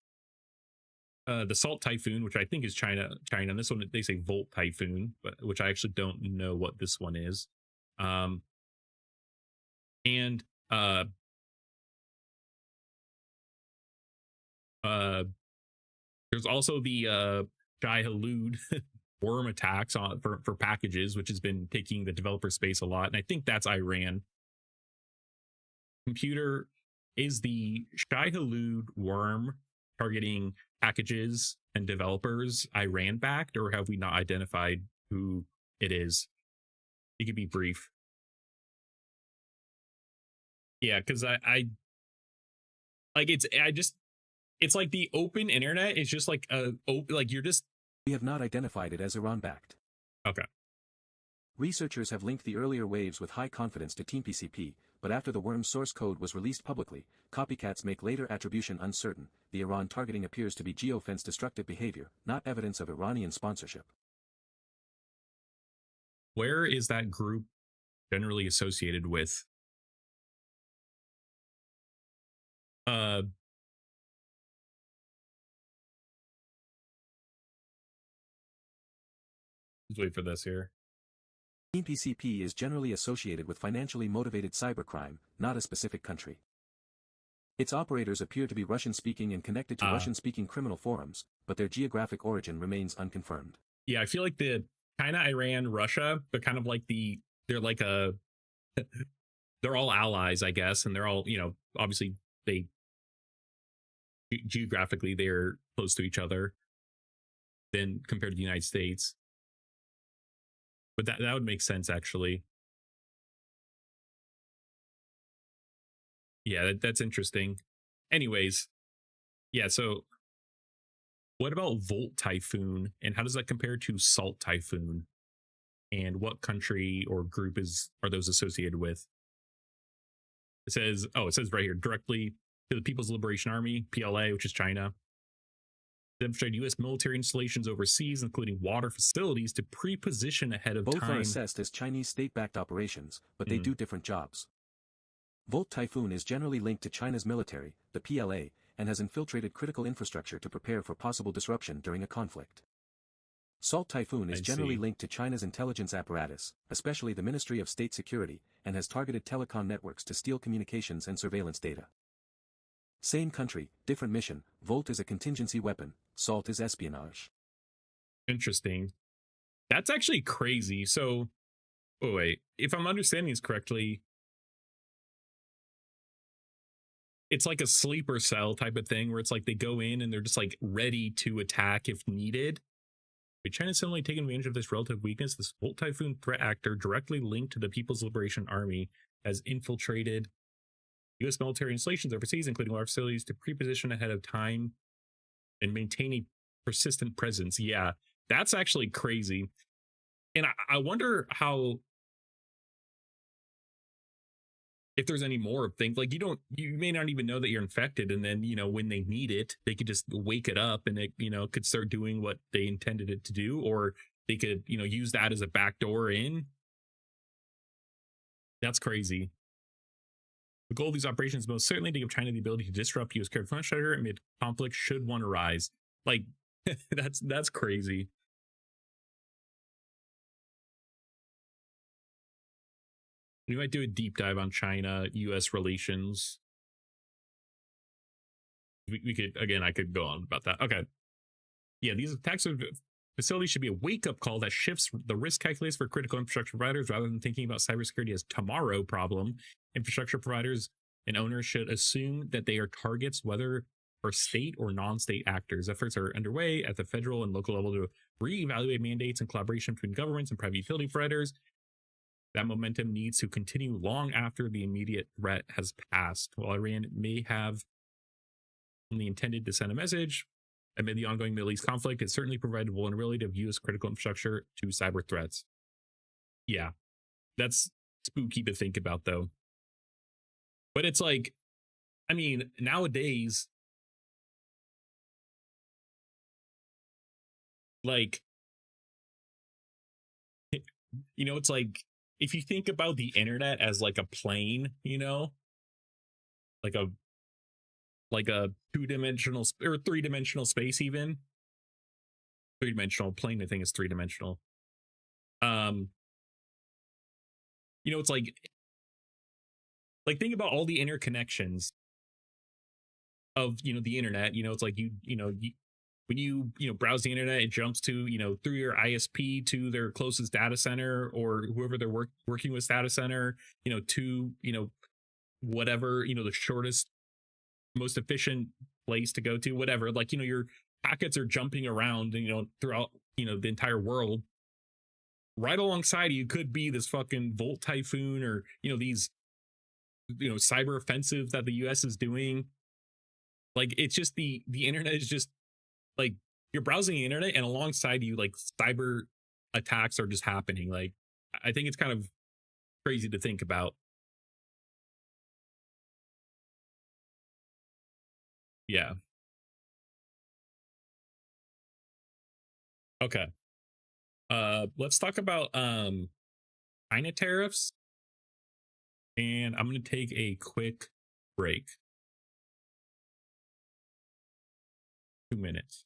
the Salt Typhoon, which I think is China. And this one they say Volt Typhoon, but which I actually don't know what this one is. And there's also the Shai Hulud worm attacks for packages, which has been taking the developer space a lot. And I think that's Iran. Computer, is the Shai Hulud worm targeting packages and developers Iran backed, or have we not identified who it is? It could be brief. Yeah, because I Like it's like the open internet is just like like you're just We have not identified it as Iran-backed. okay. Researchers have linked the earlier waves with high confidence to TeamPCP, but after the worm's source code was released publicly, copycats make later attribution uncertain. The Iran targeting appears to be geofence destructive behavior, not evidence of Iranian sponsorship. Where is that group generally associated with? Let's wait for this here. TeamPCP is generally associated with financially motivated cybercrime, not a specific country. Its operators appear to be Russian-speaking and connected to Russian-speaking criminal forums, but their geographic origin remains unconfirmed. Yeah, I feel like the China, Iran, Russia, they're kind of like they're like a they're all allies, I guess, and they're all, obviously they geographically they're close to each other than compared to the United States. But that would make sense, actually. Yeah, that's interesting. Anyways, yeah, so what about Volt Typhoon, and how does that compare to Salt Typhoon? And what country or group are those associated with? It says right here, directly to the People's Liberation Army, PLA, which is China. Demonstrated U.S. military installations overseas, including water facilities, to pre-position ahead of Both time. are assessed as Chinese state-backed operations, but they do different jobs. Volt Typhoon is generally linked to China's military, the PLA, and has infiltrated critical infrastructure to prepare for possible disruption during a conflict. Salt Typhoon is generally linked to China's intelligence apparatus, especially the Ministry of State Security, and has targeted telecom networks to steal communications and surveillance data. Same country, different mission. Volt is a contingency weapon, Salt is espionage. Interesting. That's actually crazy. So, wait, if I'm understanding this correctly, it's like a sleeper cell type of thing where it's like they go in and they're just like ready to attack if needed. But China's suddenly taken advantage of this relative weakness. This Volt Typhoon threat actor, directly linked to the People's Liberation Army, has infiltrated U.S. military installations overseas, including large facilities, to pre-position ahead of time and maintain a persistent presence. Yeah, that's actually crazy. And I wonder how, if there's any more things, like you may not even know that you're infected, and then when they need it, they could just wake it up and it could start doing what they intended it to do, or they could use that as a backdoor in. That's crazy. The goal of these operations is most certainly to give China the ability to disrupt U.S. carrier infrastructure amid conflict should one arise. Like that's crazy. We might do a deep dive on China-U.S. relations. We could, again, I could go on about that. Okay. Yeah, these attacks of facilities should be a wake-up call that shifts the risk calculus for critical infrastructure providers rather than thinking about cybersecurity as tomorrow problem. Infrastructure providers and owners should assume that they are targets, whether for state or non-state actors. Efforts are underway at the federal and local level to reevaluate mandates and collaboration between governments and private utility providers. That momentum needs to continue long after the immediate threat has passed. While Iran may have only intended to send a message, amid the ongoing Middle East conflict, it certainly provided vulnerability of U.S. critical infrastructure to cyber threats. Yeah, that's spooky to think about, though. But it's like, I mean, nowadays, like, it's like, if you think about the internet as like a plane, like a two-dimensional or three-dimensional space, even three-dimensional plane, I think is three-dimensional. It's like think about all the interconnections of the internet. It's like when you browse the internet, it jumps to through your ISP to their closest data center, or whoever they're working with data center, to whatever the shortest, most efficient place to go to, whatever. Like your packets are jumping around throughout the entire world. Right alongside you could be this fucking Volt Typhoon, or these cyber offensive that the US is doing. Like it's just the internet is just like you're browsing the internet and alongside you like cyber attacks are just happening. Like I think it's kind of crazy to think about. Yeah. Okay. Let's talk about China tariffs, and I'm going to take a quick break. 2 minutes.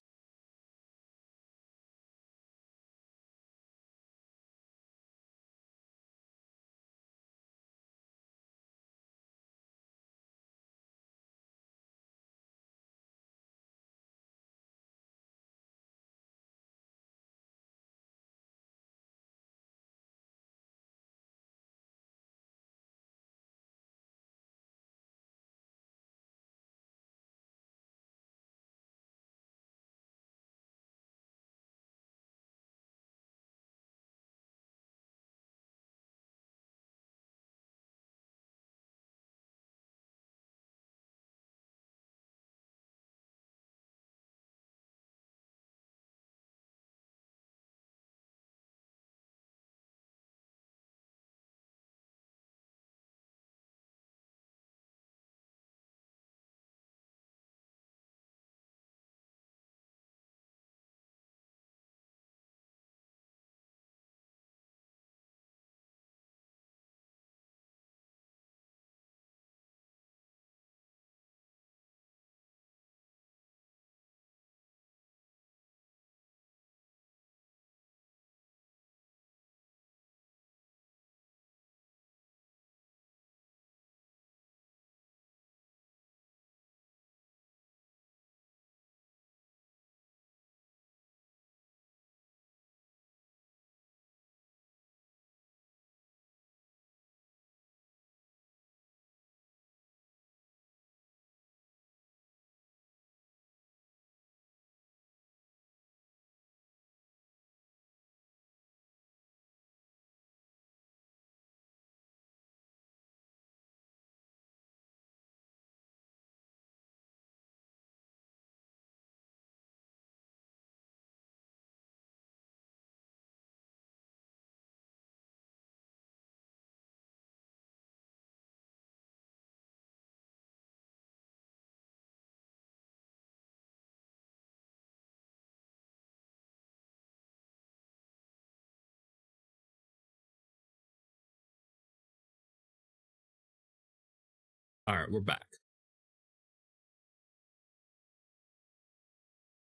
All right, we're back.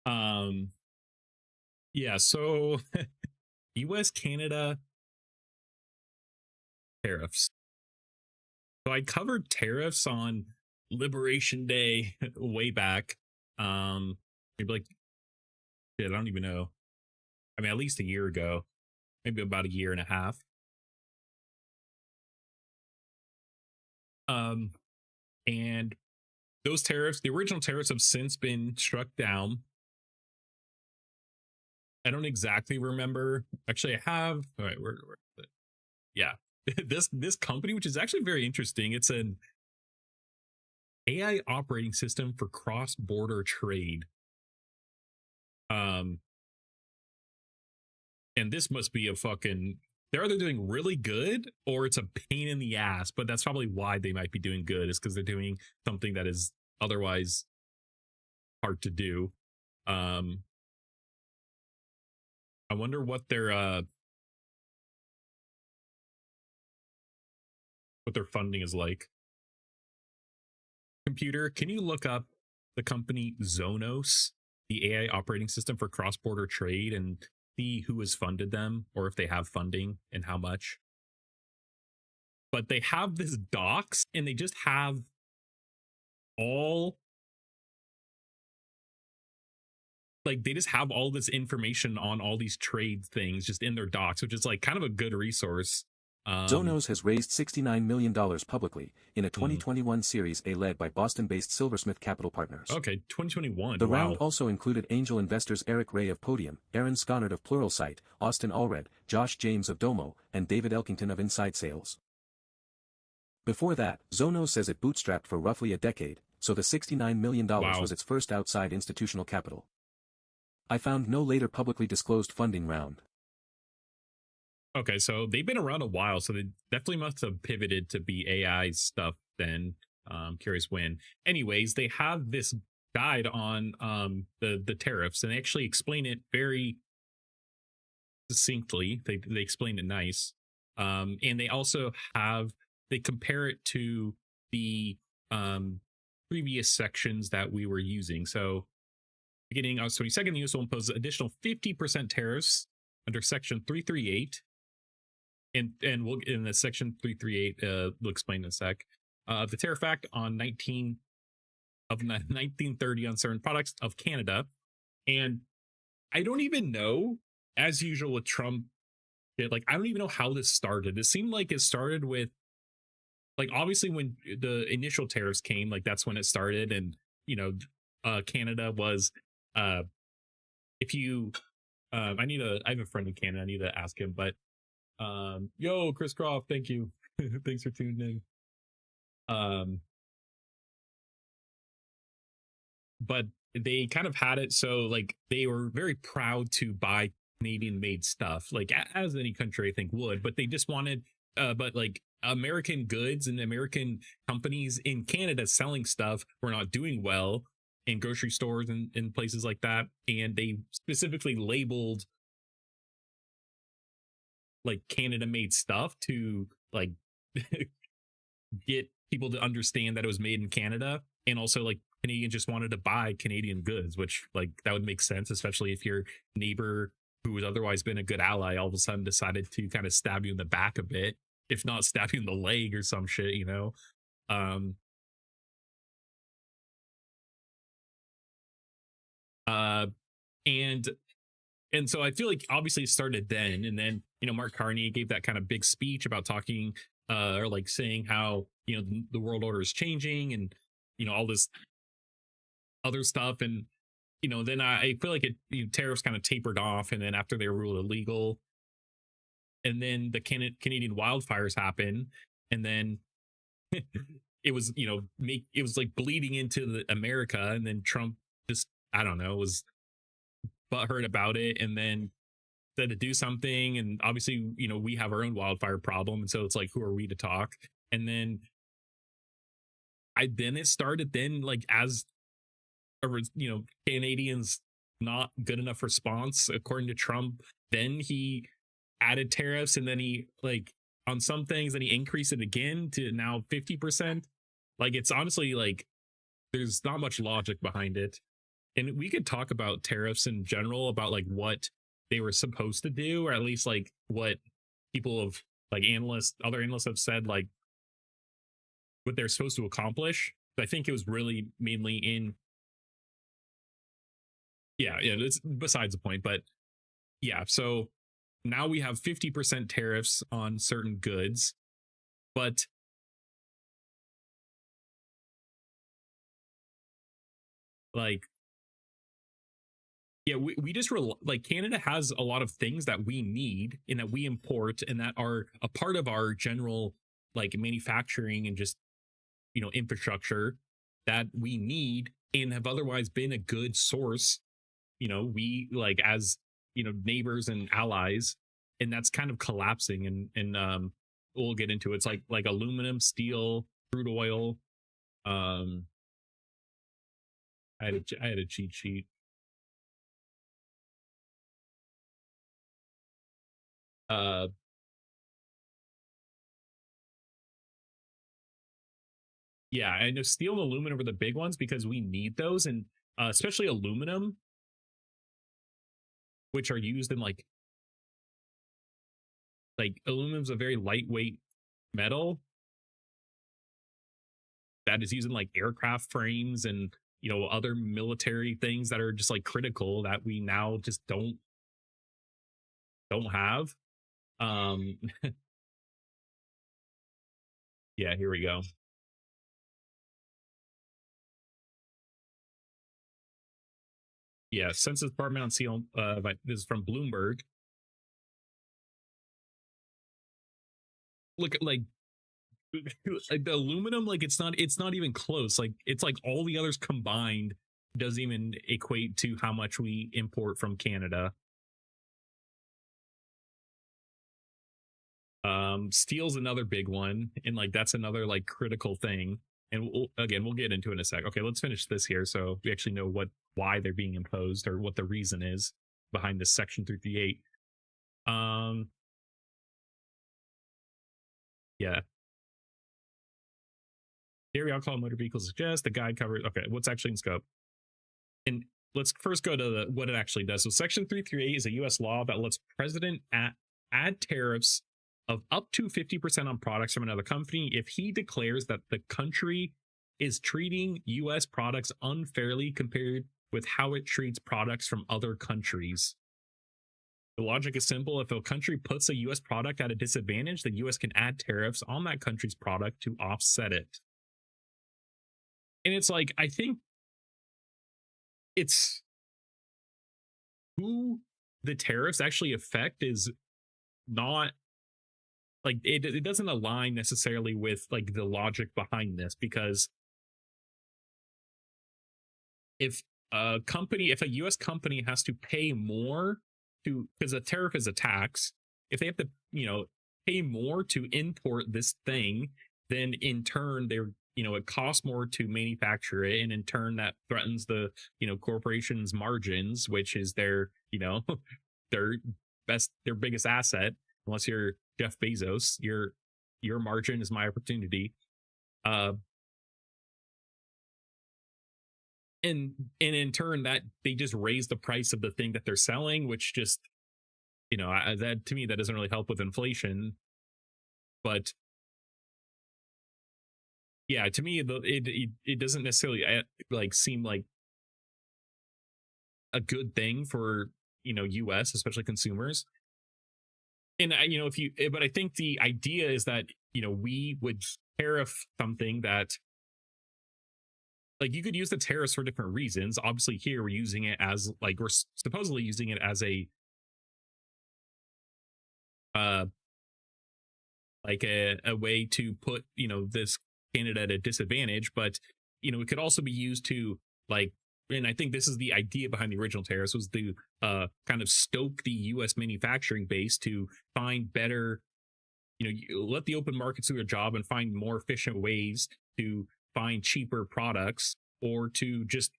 Um, yeah, so US Canada tariffs. So I covered tariffs on Liberation Day way back. Maybe like shit, I don't even know. I mean, at least a year ago, maybe about a year and a half. Um, and those tariffs, the original tariffs have since been struck down. I don't exactly remember. Actually, I have. All right, where yeah, this company, which is actually very interesting. It's an AI operating system for cross border trade. Um, and this must be a fucking. They're either doing really good or it's a pain in the ass. But that's probably why they might be doing good, is because they're doing something that is otherwise hard to do. Um, I wonder what their funding is like. Computer, can you look up the company Zonos, the AI operating system for cross-border trade, and see who has funded them or if they have funding and how much? But they have this docs and they just have all like they just have all this information on all these trade things just in their docs, which is like kind of a good resource. Zonos has raised $69 million publicly in a hmm. 2021 Series A led by Boston-based Silversmith Capital Partners. Okay, 2021. The Wow. round also included angel investors Eric Ray of Podium, Aaron Skonnard of Pluralsight, Austin Allred, Josh James of Domo, and David Elkington of Inside Sales. Before that, Zonos says it bootstrapped for roughly a decade, so the $69 million Wow. was its first outside institutional capital. I found no later publicly disclosed funding round. Okay, so they've been around a while, so they definitely must have pivoted to be AI stuff then. Curious when. Anyways, they have this guide on the tariffs, and they actually explain it very succinctly. They explain it nice. And they also have they compare it to the previous sections that we were using. So beginning on 22nd, the US will impose additional 50% tariffs under section 338. And we'll in the section 338 we'll explain in a sec. The Tariff Act on 1930 on certain products of Canada. And I don't even know, as usual with Trump, like I don't even know how this started. It seemed like it started with like obviously when the initial tariffs came, like that's when it started. And Canada was if you I have a friend in Canada, I need to ask him, but yo, Chris Croft, thank you. Thanks for tuning in. But they kind of had it so like they were very proud to buy Canadian made stuff, like as any country I think would, but they just wanted but like American goods and American companies in Canada selling stuff were not doing well in grocery stores and places like that. And they specifically labeled like Canada made stuff to like get people to understand that it was made in Canada. And also like Canadians just wanted to buy Canadian goods, which like that would make sense, especially if your neighbor who has otherwise been a good ally all of a sudden decided to kind of stab you in the back a bit, if not stab you in the leg or some shit, you know. Um uh and so I feel like obviously it started then, and then Mark Carney gave that kind of big speech about talking or like saying how the world order is changing, and all this other stuff. And then I feel like tariffs kind of tapered off, and then after they were ruled illegal, and then the Canadian wildfires happen, and then it was it was like bleeding into America, and then Trump just I don't know was butthurt about it, and then said to do something. And obviously we have our own wildfire problem, and so it's like, who are we to talk? And then it started then like as Canadians not good enough response according to Trump, then he added tariffs, and then he like on some things, then he increased it again to now 50%. Like it's honestly like there's not much logic behind it. And we could talk about tariffs in general, about like what they were supposed to do, or at least like what people of like other analysts have said, like what they're supposed to accomplish. But I think it was really mainly in yeah, it's besides the point. But yeah, so now we have 50% tariffs on certain goods, but like yeah, we just like Canada has a lot of things that we need and that we import and that are a part of our general like manufacturing and just infrastructure that we need and have otherwise been a good source. We like as neighbors and allies, and that's kind of collapsing. And we'll get into it. It's like aluminum, steel, crude oil. um I had a cheat sheet. uh yeah, I know steel and aluminum are the big ones because we need those. And especially aluminum, which are used in like aluminum's a very lightweight metal that is used in like aircraft frames and other military things that are just like critical that we now just don't have. um yeah, here we go. Yeah, Census Department on seal. This is from Bloomberg. Look at like Like the aluminum, like it's not even close. Like it's like all the others combined doesn't even equate to how much we import from Canada. Steel's another big one, and like that's another like critical thing. And again, we'll get into it in a sec. Okay, let's finish this here so we actually know why they're being imposed or what the reason is behind this section 338. Yeah. Dairy, alcohol, motor vehicles suggest the guide covers. Okay, what's actually in scope? And let's first go to what it actually does. So Section 338 is a U.S. law that lets president add tariffs of up to 50% on products from another company if he declares that the country is treating U.S. products unfairly compared with how it treats products from other countries. The logic is simple. If a country puts a U.S. product at a disadvantage, the U.S. can add tariffs on that country's product to offset it. And it's like, I think it's who the tariffs actually affect is not like it doesn't align necessarily with like the logic behind this, because if if a US company has to pay more to, because a tariff is a tax, if they have to, pay more to import this thing, then in turn they're, it costs more to manufacture it, and in turn that threatens the, corporation's margins, which is their, their their biggest asset. Unless you're Jeff Bezos, your margin is my opportunity. uh and in turn that they just raise the price of the thing that they're selling, which just, that to me that doesn't really help with inflation. But yeah, to me it doesn't necessarily like seem like a good thing for, US, especially consumers. And if you but I think the idea is that, we would tariff something that, like, you could use the tariffs for different reasons. Obviously here we're using it as like, we're supposedly using it as a uh like a way to put, this candidate at a disadvantage. But it could also be used to, like, and I think this is the idea behind the original tariffs, was to kind of stoke the US manufacturing base to find better, let the open markets do their job and find more efficient ways to find cheaper products, or to just,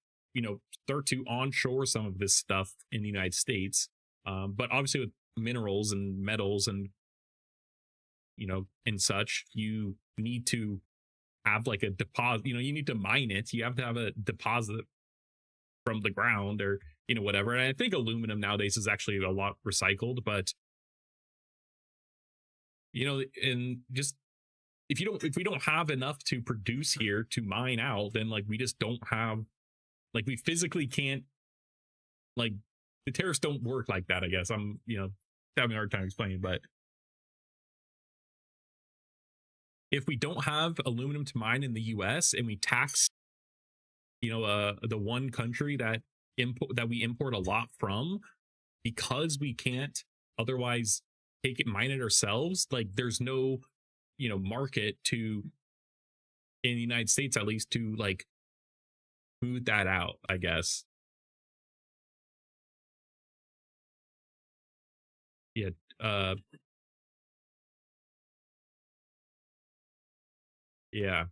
start to onshore some of this stuff in the United States. But obviously with minerals and metals and, and such, you need to have like a deposit, you need to mine it. You have to have a deposit from the ground, or, whatever. And I think aluminum nowadays is actually a lot recycled, but, and just, if we don't have enough to produce here to mine out, then like we just don't have, like, we physically can't, like, the tariffs don't work like that, I guess. I'm, having a hard time explaining, but if we don't have aluminum to mine in the US and we tax, the one country that we import a lot from, because we can't otherwise take it, mine it ourselves, like there's no, market to, in the United States at least, to like smooth that out, I guess. Yeah. Yeah.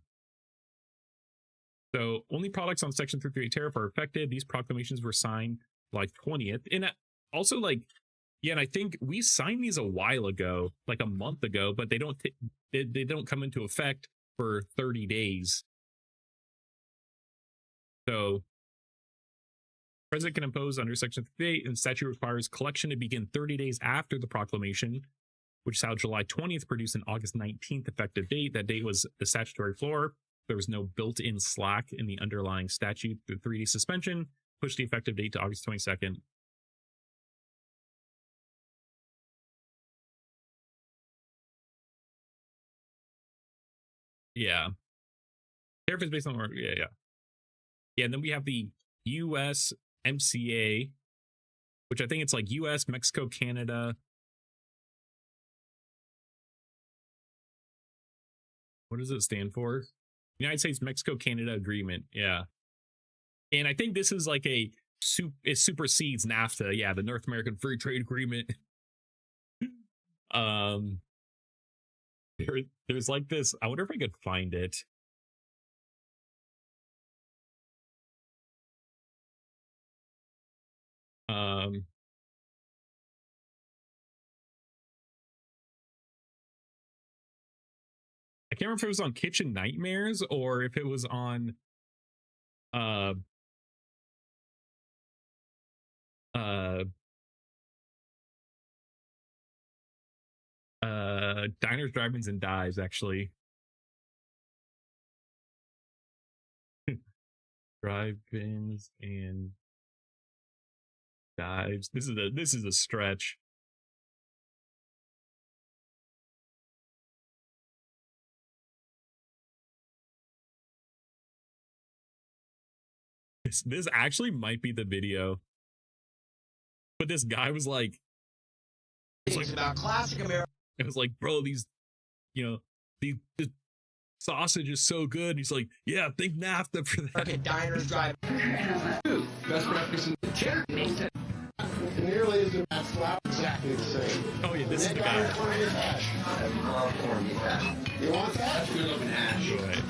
So only products on Section 338 tariff are affected. These proclamations were signed like 20th. And also, like, yeah, and I think we signed these a while ago, like a month ago, but they don't come into effect for 30 days. So president can impose under Section 38, and statute requires collection to begin 30 days after the proclamation, which is how July 20th produced an August 19th effective date. That date was the statutory floor. There was no built-in slack in the underlying statute. The 3-day suspension pushed the effective date to August 22nd. Yeah. Tariff is based on, yeah. Yeah, and then we have the US MCA, which I think it's like US, Mexico, Canada. What does it stand for? United States Mexico Canada Agreement. Yeah, and I think this is like it supersedes NAFTA. Yeah, the North American Free Trade Agreement. um, there's like this. I wonder if I could find it. Um, I can't remember if it was on Kitchen Nightmares or if it was on uh uh Diners, Drive-ins, and Dives, actually. Drive-ins and Dives. This is a stretch. This actually might be the video. But this guy was like, it's about classic America. it was like, bro, these, you know, the sausage is so good. And he's like, yeah, think NAFTA for that. Okay, diners, drive. Best breakfast in the chair. Nearly as good as slap, exactly the same. Oh yeah, this is the guy. I love corned beef hash. You want that? That's good looking hash. Right.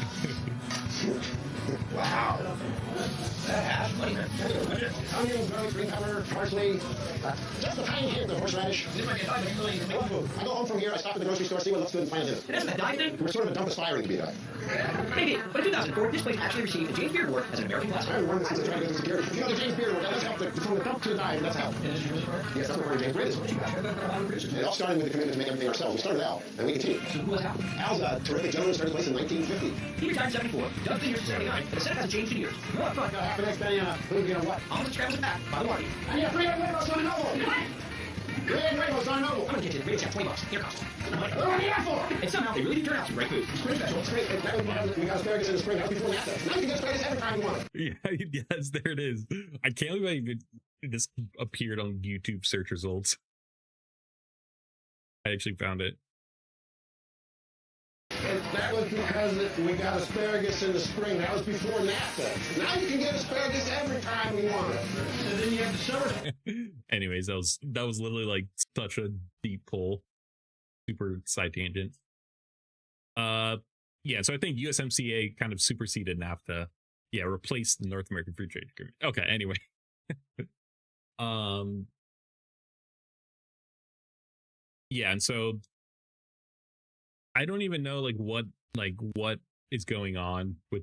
Wow. That hash, buddy. Onion, garlic, green pepper, parsley, just a tiny hint of horseradish. This might be a I love food. I go home from here, I stop at the grocery store, see what looks good, and find it. It isn't a diet thing? We're sort of a dump aspiring to be a diet. Maybe, but in 2004, this place actually received the James Beard Award as an American classic. I haven't worn this since I tried to get some security. You know, the James Beard Award, that's help from the dump to the diet, that's how. Yes, that's where James Beard is. It all started with the commitment to make everything ourselves. We started Al, and we continue. So who was Al? Al's a terrific gentleman, started the place in 1950. He retired in 74, Doug's been here since 79, but the setup hasn't changed in years. You're up front. Got half an egg penny on a food, you know what? Omelette scrambles and back, by the market. I need a 3 egg rainbow, son of Noble. 3 egg rainbow, son of Noble. I'm gonna get you the greatest at $20. Here comes. What do I need that for? And somehow they really do turn out some great food. Spring special. It's great. That was, we got asparagus in the spring. That was before NAFTA. Now you can get asparagus every time you want it. Yeah, yes, there it is. I can't believe this appeared on YouTube search results. I actually found it. And that was because we got asparagus in the spring. That was before NAFTA. Now you can get asparagus every time you want it. And then you have the summer. Anyways, that was literally like such a deep pull. Super side tangent. Yeah, so I think USMCA kind of superseded NAFTA. Yeah, replaced the North American Free Trade Agreement. Okay, anyway. Yeah, and so I don't even know what is going on with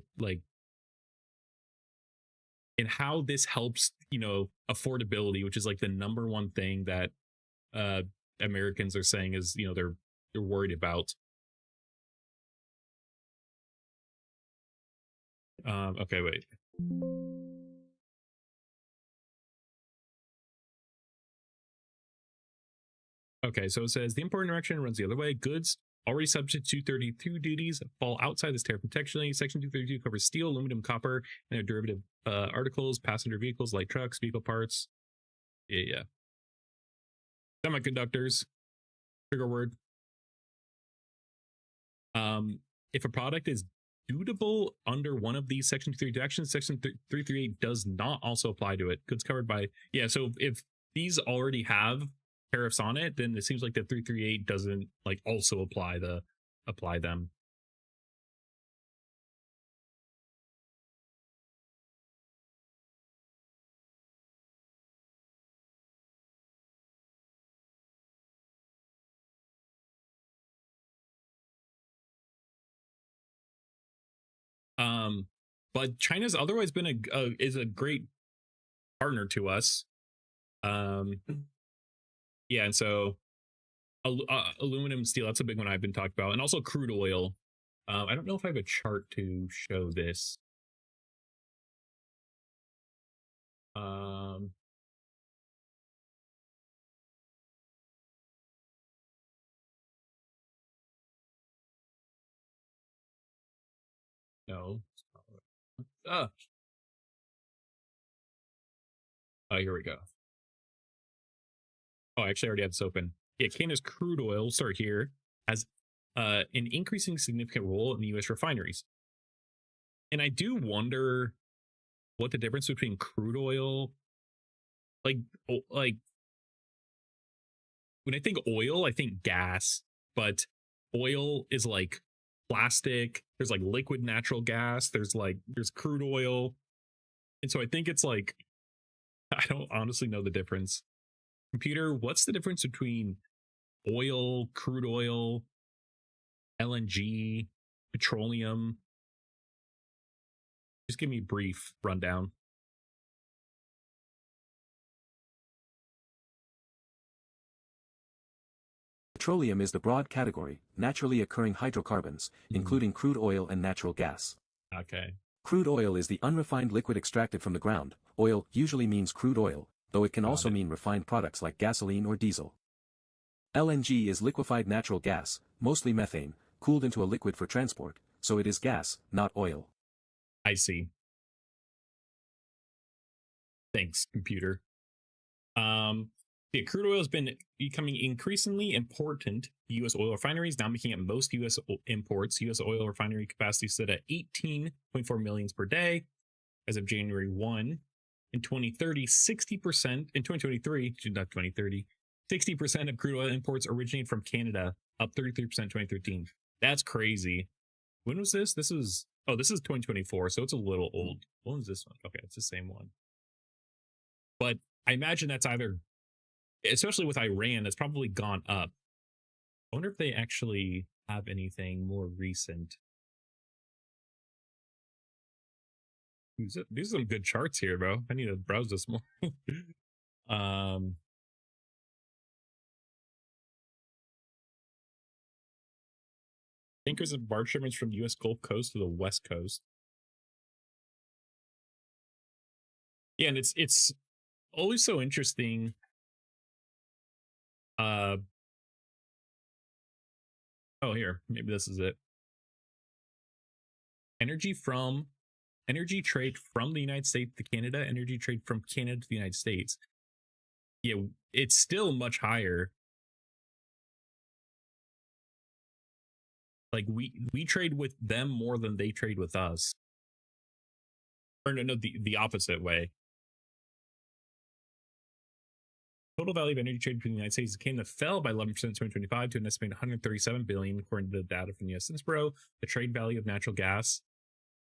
and how this helps, affordability, which is like the number one thing that Americans are saying is, they're worried about. Okay, wait. Okay, so it says the import interaction runs the other way. Goods already subject to 232 duties fall outside this tariff protection. Section 232 covers steel, aluminum, copper, and their derivative articles, passenger vehicles, light trucks, vehicle parts. Yeah. Semiconductors. Trigger word. If a product is dutiable under one of these Section 232 actions, Section 338 does not also apply to it. Goods covered by, so if these already have tariffs on it, then it seems like the 338 doesn't also apply them. But China's otherwise been is a great partner to us. Yeah, and so aluminum, steel, that's a big one I've been talking about, and also crude oil. I don't know if I have a chart to show this. No. Oh, here we go. Oh, I actually already have this open. Yeah, Canada's crude oil, start here, has an increasing significant role in the U.S. refineries. And I do wonder what the difference between crude oil, like when I think oil, I think gas, but oil is like plastic. There's like liquid natural gas. There's crude oil. And so I think it's like, I don't honestly know the difference. Computer, what's the difference between oil, crude oil, LNG, petroleum? Just give me a brief rundown. Petroleum is the broad category, naturally occurring hydrocarbons, including crude oil and natural gas. Okay. Crude oil is the unrefined liquid extracted from the ground. Oil usually means crude oil, though it can also mean refined products like gasoline or diesel. LNG is liquefied natural gas, mostly methane, cooled into a liquid for transport, so it is gas, not oil. I see. Thanks, computer. Yeah, crude oil has been becoming increasingly important to U.S. oil refineries, now making up most U.S. imports. U.S. oil refinery capacity stood at 18.4 million per day as of January 1. In 2030, 60%, in 2023, not 2030, 60% of crude oil imports originated from Canada, up 33% in 2013. That's crazy. When was this? This is 2024, so it's a little old. When was this one? Okay, it's the same one. But I imagine that's either, especially with Iran, it's probably gone up. I wonder if they actually have anything more recent. These are some good charts here, bro. I need to browse this more. Tankers and barge shipments from the U.S. Gulf Coast to the West Coast. Yeah, and it's always so interesting. Oh, here, maybe this is it. Energy trade from the United States to Canada, energy trade from Canada to the United States. Yeah, it's still much higher. Like we trade with them more than they trade with us. Or no, the opposite way. Total value of energy trade between the United States and Canada fell by 11% in 2025 to an estimated 137 billion, according to the data from the U.S. Census Bureau. The trade value of natural gas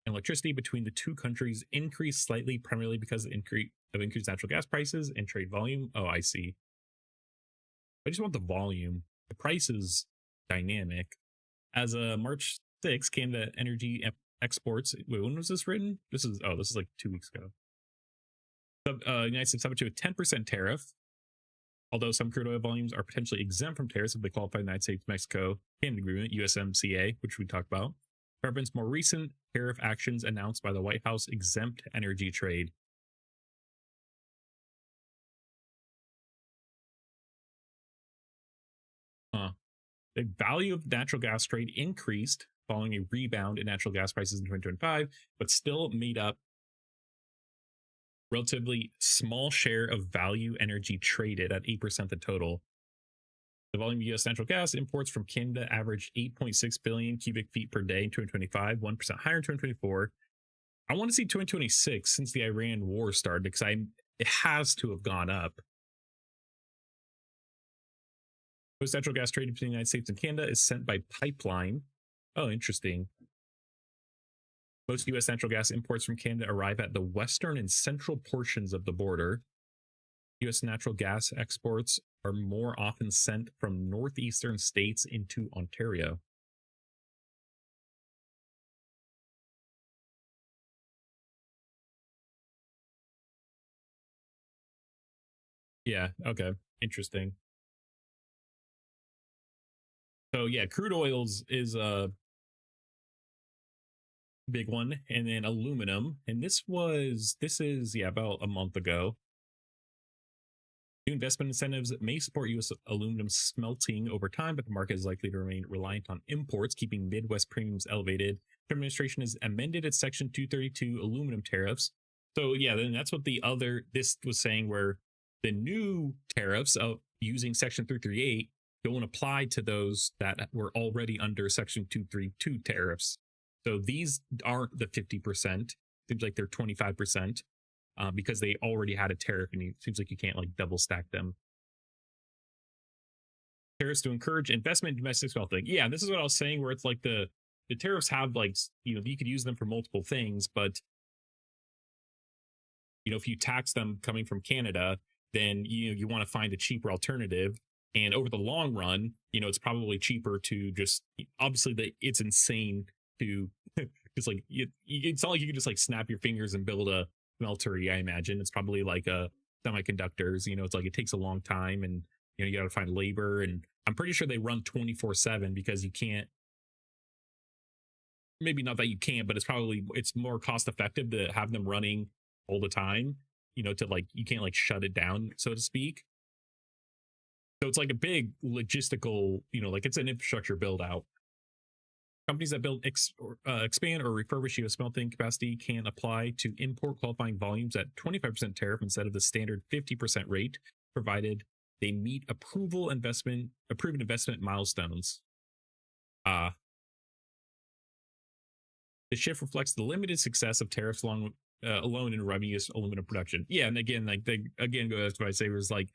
and electricity between the two countries increased slightly, primarily because of increased natural gas prices and trade volume. Oh, I see. I just want the volume. The price is dynamic. As of March 6, Canada energy exports. Wait, when was this written? This is like 2 weeks ago. United States subject to a 10% tariff. Although some crude oil volumes are potentially exempt from tariffs if they qualify the United States-Mexico Canada Agreement, USMCA, which we talked about. Reference more recent tariff actions announced by the White House exempt energy trade. The value of natural gas trade increased following a rebound in natural gas prices in 2025, but still made up relatively small share of value energy traded at 8% of the total. The volume of U.S. natural gas imports from Canada averaged 8.6 billion cubic feet per day in 2025, 1% higher in 2024. I want to see 2026 since the Iran war started, because it has to have gone up. Most natural gas traded between the United States and Canada is sent by pipeline. Oh, interesting. Most U.S. natural gas imports from Canada arrive at the western and central portions of the border. U.S. natural gas exports are more often sent from northeastern states into Ontario. Yeah, okay. Interesting. So yeah, crude oils is a big one, and then aluminum. And this is about a month ago. New investment incentives may support U.S. aluminum smelting over time, but the market is likely to remain reliant on imports, keeping Midwest premiums elevated. The administration has amended its Section 232 aluminum tariffs. So yeah, then that's what this was saying, where the new tariffs of using Section 338 don't apply to those that were already under Section 232 tariffs. So these aren't the 50%. Seems like they're 25% because they already had a tariff, and it seems like you can't like double stack them. Tariffs to encourage investment in domestic smelting. Yeah, this is what I was saying, where it's like the tariffs have like, you know, you could use them for multiple things, but you know, if you tax them coming from Canada, then you want to find a cheaper alternative. And over the long run, you know, it's probably cheaper to just, obviously it's insane to just like it's not like you can just like snap your fingers and build a smeltery. I imagine it's probably like a semiconductors. You know, it's like it takes a long time, and you know you got to find labor, and I'm pretty sure they run 24/7 because you can't. Maybe not that you can't, but it's more cost effective to have them running all the time. You know, to like you can't like shut it down, so to speak. So it's like a big logistical, you know, like it's an infrastructure build out. Companies that build, expand, or refurbish U.S. smelting capacity can apply to import qualifying volumes at 25% tariff instead of the standard 50% rate, provided they meet approved investment milestones. The shift reflects the limited success of tariffs alone in revenue aluminum production. Yeah, and again, like they again go as what I say was like,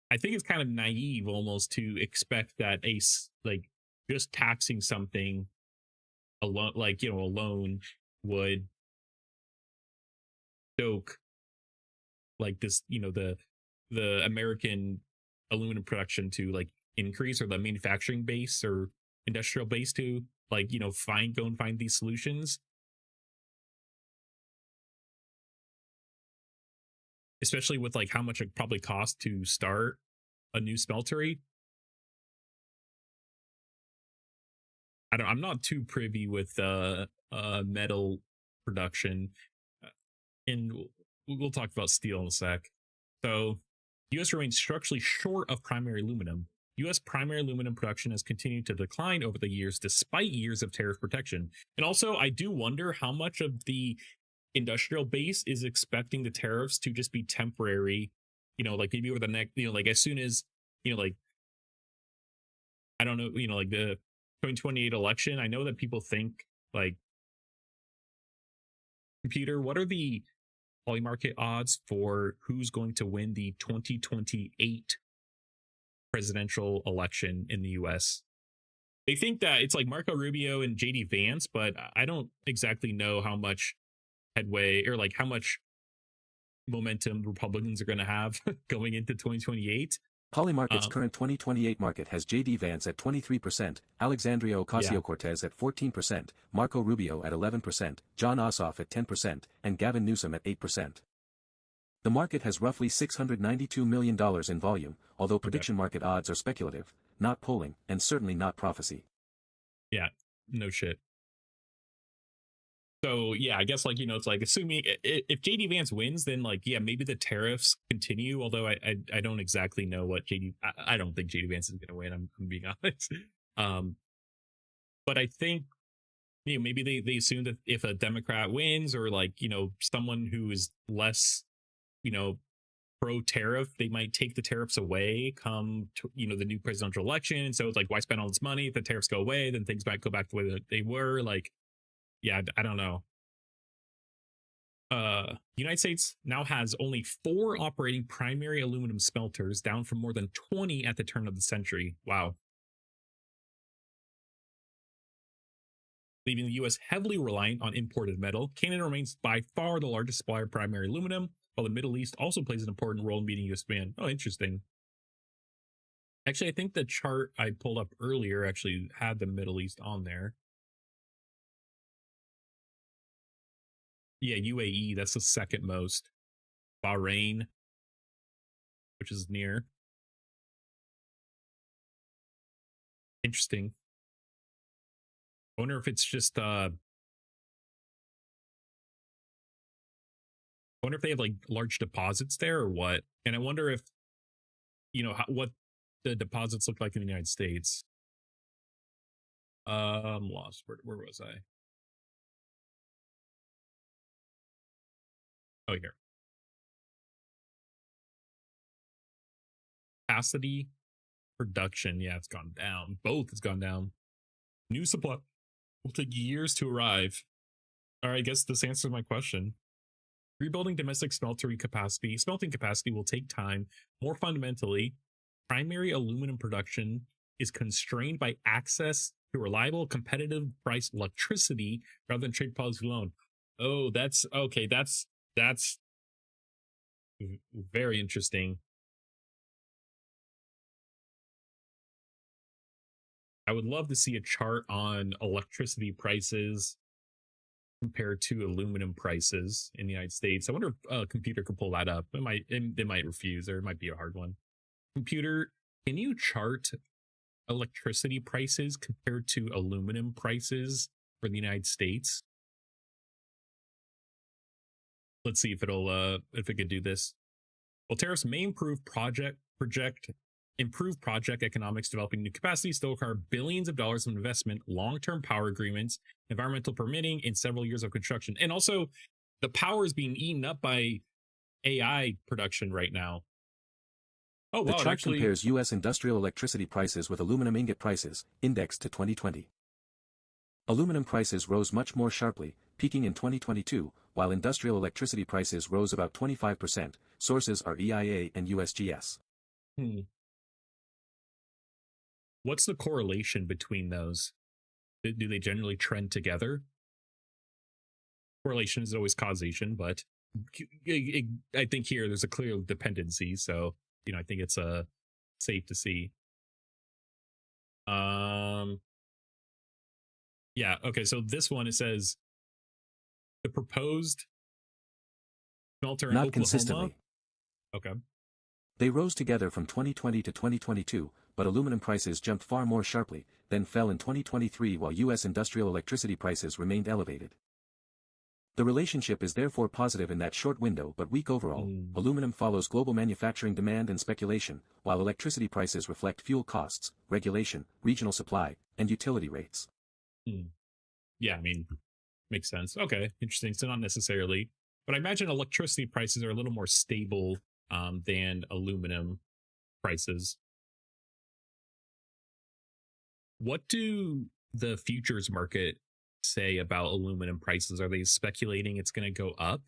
I think it's kind of naive almost to expect that like just taxing something alone, like, you know, alone would stoke like this, you know, the American aluminum production to like increase, or the manufacturing base or industrial base to like, you know, go and find these solutions. Especially with like how much it probably costs to start a new smeltery. I'm not too privy with metal production, and we'll talk about steel in a sec. So, the U.S. remains structurally short of primary aluminum. U.S. primary aluminum production has continued to decline over the years, despite years of tariff protection. And also, I do wonder how much of the industrial base is expecting the tariffs to just be temporary. You know, like maybe over the next, you know, like as soon as, you know, like I don't know, you know, like the 2028 election. I know that people think like, computer, what are the poly market odds for who's going to win the 2028 presidential election in the US? They think that it's like Marco Rubio and JD Vance, but I don't exactly know how much headway or like how much momentum Republicans are going to have going into 2028. Polymarket's current 2028 market has JD Vance at 23%, Alexandria Ocasio-Cortez at 14%, Marco Rubio at 11%, John Ossoff at 10%, and Gavin Newsom at 8%. The market has roughly $692 million in volume, although prediction market odds are speculative, not polling, and certainly not prophecy. Yeah, no shit. So yeah, I guess like, you know, it's like assuming if JD Vance wins, then like, yeah, maybe the tariffs continue. Although I don't exactly know what I don't think JD Vance is going to win. I'm being honest. But I think, you know, maybe they assume that if a Democrat wins, or like, you know, someone who is less, you know, pro tariff, they might take the tariffs away come to, you know, the new presidential election. So it's like, why spend all this money if the tariffs go away? Then things might go back the way that they were. Like, yeah, I don't know. United States now has only 4 operating primary aluminum smelters, down from more than 20 at the turn of the century. Wow. Leaving the U.S. heavily reliant on imported metal, Canada remains by far the largest supplier of primary aluminum, while the Middle East also plays an important role in meeting U.S. demand. Oh, interesting. Actually, I think the chart I pulled up earlier actually had the Middle East on there. Yeah, UAE, that's the second most. Bahrain, which is near. Interesting. I wonder if it's just I wonder if they have like large deposits there or what. And I wonder if, you know, what the deposits look like in the United States. I'm lost. Where was I? Oh, here. Capacity, production, yeah, it's gone down. Both has gone down. New supply will take years to arrive. All right, I guess this answers my question. Rebuilding domestic smelting capacity will take time. More fundamentally, primary aluminum production is constrained by access to reliable, competitive price electricity rather than trade policy alone. Oh, that's okay. That's very interesting. I would love to see a chart on electricity prices compared to aluminum prices in the United States. I wonder if a computer could pull that up. It might refuse, or it might be a hard one. Computer, can you chart electricity prices compared to aluminum prices for the United States? Let's see if if it could do this. Well, tariffs may improve project economics, developing new capacity, still require billions of dollars of investment, long-term power agreements, environmental permitting, and several years of construction. And also, the power is being eaten up by AI production right now. Oh, The wow, chart actually compares U.S. industrial electricity prices with aluminum ingot prices, indexed to 2020. Aluminum prices rose much more sharply, peaking in 2022, while industrial electricity prices rose about 25%. Sources are EIA and USGS. What's the correlation between those? Do they generally trend together? Correlation is always causation, but I think here there's a clear dependency. So, I think it's safe to see. Yeah, okay, so this one, it says the proposed smelter in Not Oklahoma. consistently. Okay. They rose together from 2020 to 2022, but aluminum prices jumped far more sharply, then fell in 2023 while U.S. industrial electricity prices remained elevated. The relationship is therefore positive in that short window but weak overall. Aluminum follows global manufacturing demand and speculation, while electricity prices reflect fuel costs, regulation, regional supply, and utility rates. Yeah, I mean, makes sense. Okay, interesting. So not necessarily, but I imagine electricity prices are a little more stable than aluminum prices. What do the futures market say about aluminum prices? Are they speculating it's going to go up?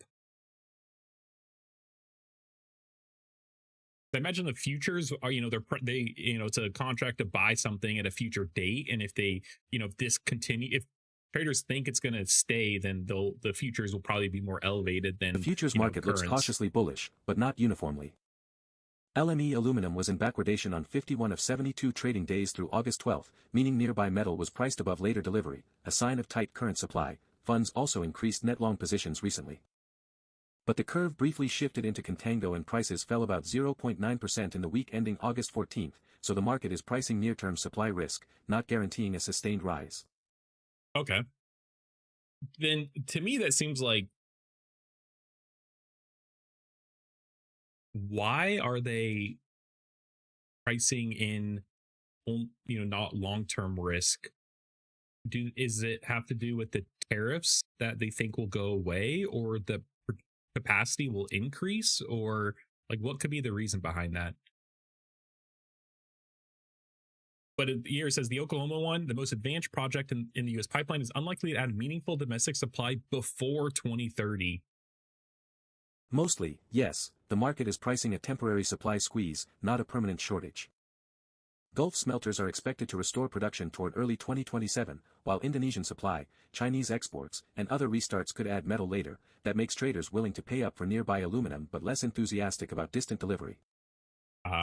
I imagine the futures are, it's a contract to buy something at a future date, and if they, if this continue, if traders think it's going to stay, then the futures will probably be more elevated than the futures market looks cautiously bullish, but not uniformly. LME aluminum was in backwardation on 51 of 72 trading days through August 12, meaning nearby metal was priced above later delivery, a sign of tight current supply. Funds also increased net long positions recently. But the curve briefly shifted into contango and prices fell about 0.9% in the week ending August 14, so the market is pricing near-term supply risk, not guaranteeing a sustained rise. Okay. Then to me that seems like, why are they pricing in, not long-term risk? Is it have to do with the tariffs that they think will go away, or the capacity will increase, or like what could be the reason behind that? But here it says the Oklahoma one, the most advanced project in the U.S. pipeline, is unlikely to add meaningful domestic supply before 2030. Mostly, yes, the market is pricing a temporary supply squeeze, not a permanent shortage. Gulf smelters are expected to restore production toward early 2027, while Indonesian supply, Chinese exports, and other restarts could add metal later. That makes traders willing to pay up for nearby aluminum but less enthusiastic about distant delivery.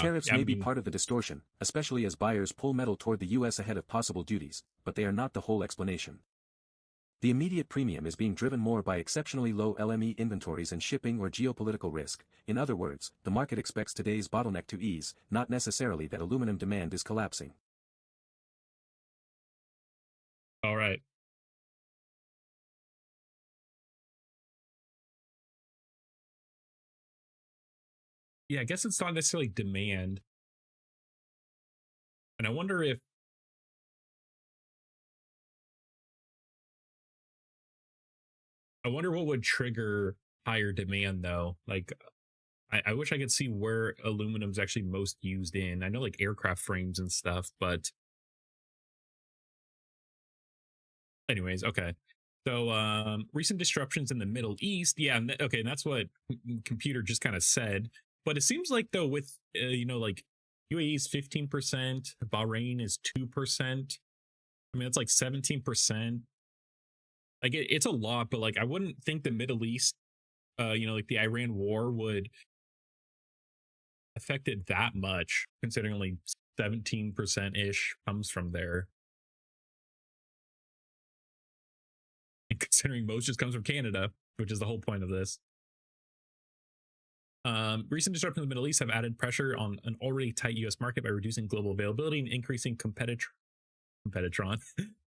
Tariffs may be part of the distortion, especially as buyers pull metal toward the U.S. ahead of possible duties, but they are not the whole explanation. The immediate premium is being driven more by exceptionally low LME inventories and shipping or geopolitical risk. In other words, the market expects today's bottleneck to ease, not necessarily that aluminum demand is collapsing. All right. Yeah, I guess it's not necessarily demand. And I wonder what would trigger higher demand though. Like, I wish I could see where aluminum's actually most used in. I know like aircraft frames and stuff, but anyways, okay. So recent disruptions in the Middle East. Yeah, okay, and that's what computer just kind of said. But it seems like though with like UAE is 15%, Bahrain is 2%. I mean, it's like 17%. Like it's a lot, but like I wouldn't think the Middle East, like the Iran war would affect it that much, considering only 17% ish comes from there. And considering most just comes from Canada, which is the whole point of this. Recent disruptions in the Middle East have added pressure on an already tight U.S. market by reducing global availability and increasing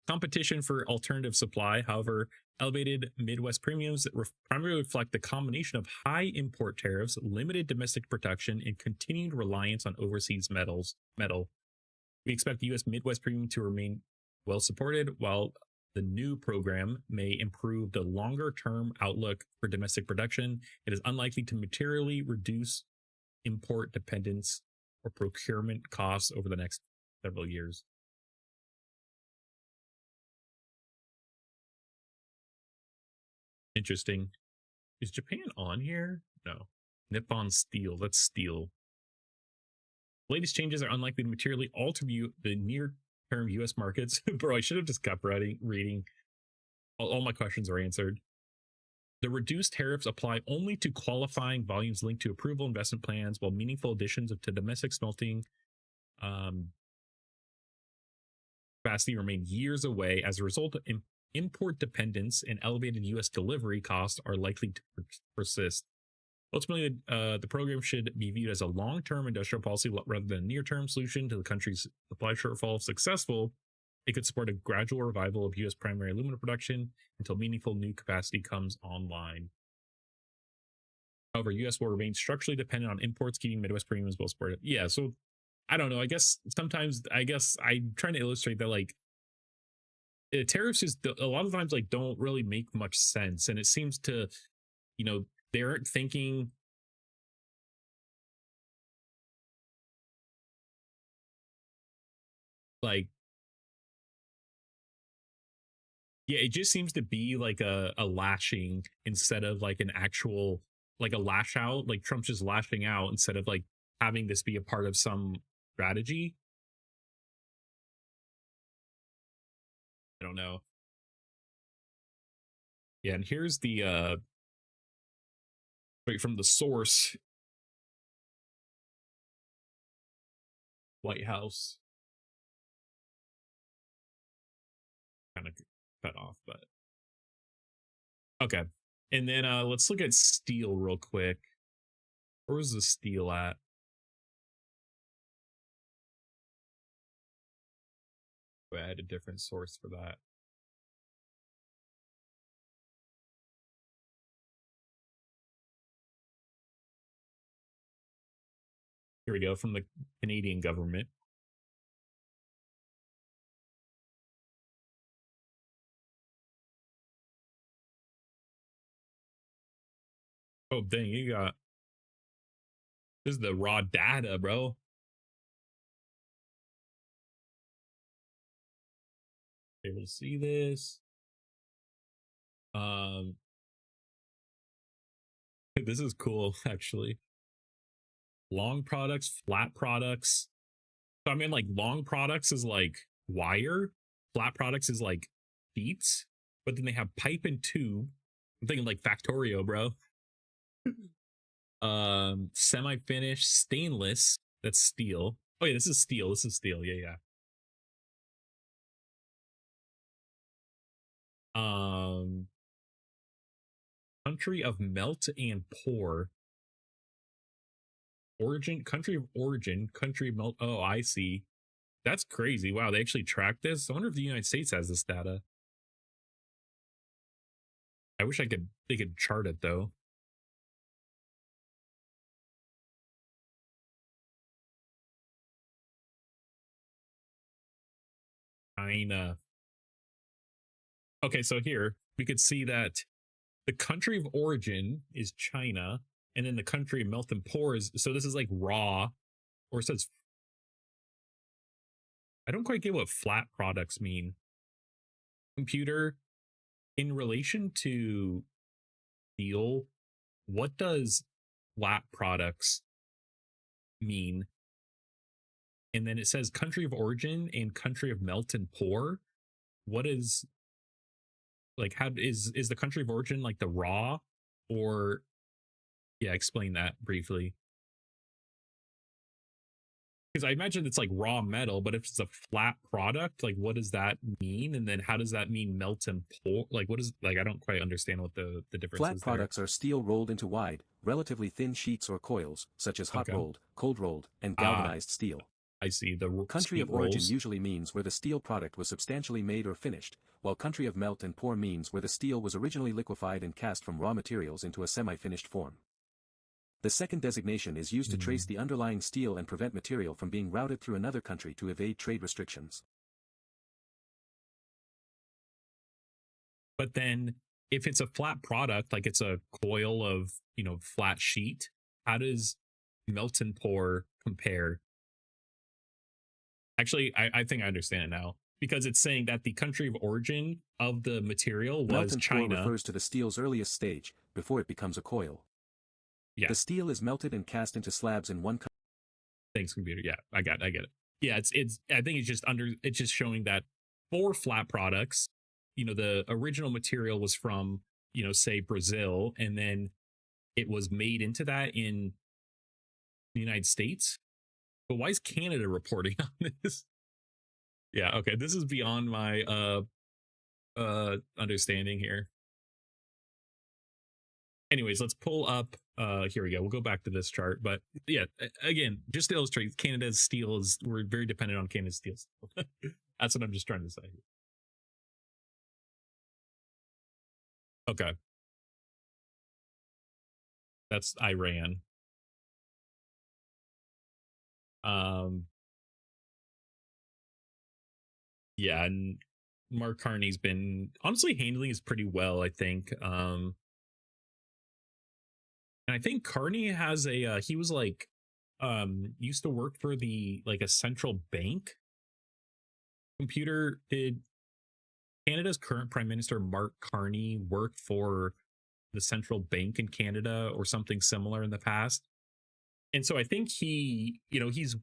competition for alternative supply. However, elevated Midwest premiums primarily reflect the combination of high import tariffs, limited domestic production, and continued reliance on overseas metal. We expect the U.S. Midwest premium to remain well supported, while the new program may improve the longer-term outlook for domestic production. It is unlikely to materially reduce import dependence or procurement costs over the next several years. Interesting. Is Japan on here? No. Nippon Steel. That's steel. The latest changes are unlikely to materially alter the near-term U.S. markets. Bro, I should have just kept reading. All my questions are answered. The reduced tariffs apply only to qualifying volumes linked to approval investment plans, while meaningful additions to domestic smelting capacity remain years away. As a result, import dependence and elevated U.S. delivery costs are likely to persist. Ultimately, the program should be viewed as a long-term industrial policy rather than a near-term solution to the country's supply shortfall. If successful, it could support a gradual revival of U.S. primary aluminum production until meaningful new capacity comes online. However, U.S. will remain structurally dependent on imports, keeping Midwest premiums well supported. Yeah, so I don't know. I guess sometimes I'm trying to illustrate that like tariffs just a lot of times like don't really make much sense, and it seems to, they aren't thinking like, yeah, it just seems to be like a lashing instead of like an actual like a lash out. Like Trump's just lashing out instead of like having this be a part of some strategy. I don't know. Yeah, and here's the right from the source, White House. Kind of cut off, but okay. And then let's look at steel real quick. Where was the steel at? I had a different source for that. Here we go, from the Canadian government. Oh, dang, you got... This is the raw data, bro. Able to see this. This is cool, actually. Long products, flat products. So I mean, like, long products is like wire, flat products is like beats, but then they have pipe and tube. I'm thinking like Factorio, bro. Semi-finished stainless, that's steel. Oh yeah, this is steel. Yeah. Country of melt and pour. Country of origin, country of melt. Oh, I see. That's crazy. Wow, they actually track this. I wonder if the United States has this data. I wish they could chart it though. China. Okay, so here we could see that the country of origin is China, and then the country of melt and pour is, so this is like raw, or it says, I don't quite get what flat products mean. Computer, in relation to steel, what does flat products mean? And then it says country of origin and country of melt and pour. What is, like, how is the country of origin like the raw, or yeah, explain that briefly. Because I imagine it's like raw metal, but if it's a flat product, like what does that mean? And then how does that mean melt and pour? Like what is, like I don't quite understand what the difference Flat is products are steel rolled into wide, relatively thin sheets or coils, such as hot Okay. rolled, cold rolled, and galvanized steel. I see. The Country of steel origin rolls. usually means where the steel product was substantially made or finished, while country of melt and pour means where the steel was originally liquefied and cast from raw materials into a semi-finished form. The second designation is used to trace the underlying steel and prevent material from being routed through another country to evade trade restrictions. But then if it's a flat product, like it's a coil of, flat sheet, how does melt and pour compare? Actually, I think I understand it now, because it's saying that the country of origin of the material Melt was and pour China. refers to the steel's earliest stage, before it becomes a coil. Yeah. The steel is melted and cast into slabs in one. Thanks, computer. Yeah, I get it. Yeah, it's. I think it's just showing that for flat products, the original material was from, say Brazil, and then it was made into that in the United States. But why is Canada reporting on this? Yeah, okay, this is beyond my understanding here. Anyways, let's pull up, here we go, we'll go back to this chart. But yeah, again, just to illustrate, Canada's steel is, we're very dependent on Canada's steel. That's what I'm just trying to say. Okay, that's Iran. Yeah, and Mark Carney's been honestly handling this pretty well, I think. And I think Carney has he was like used to work for the, like, a central bank. Computer, did Canada's current prime minister Mark Carney work for the central bank in Canada or something similar in the past? And so I think he, he's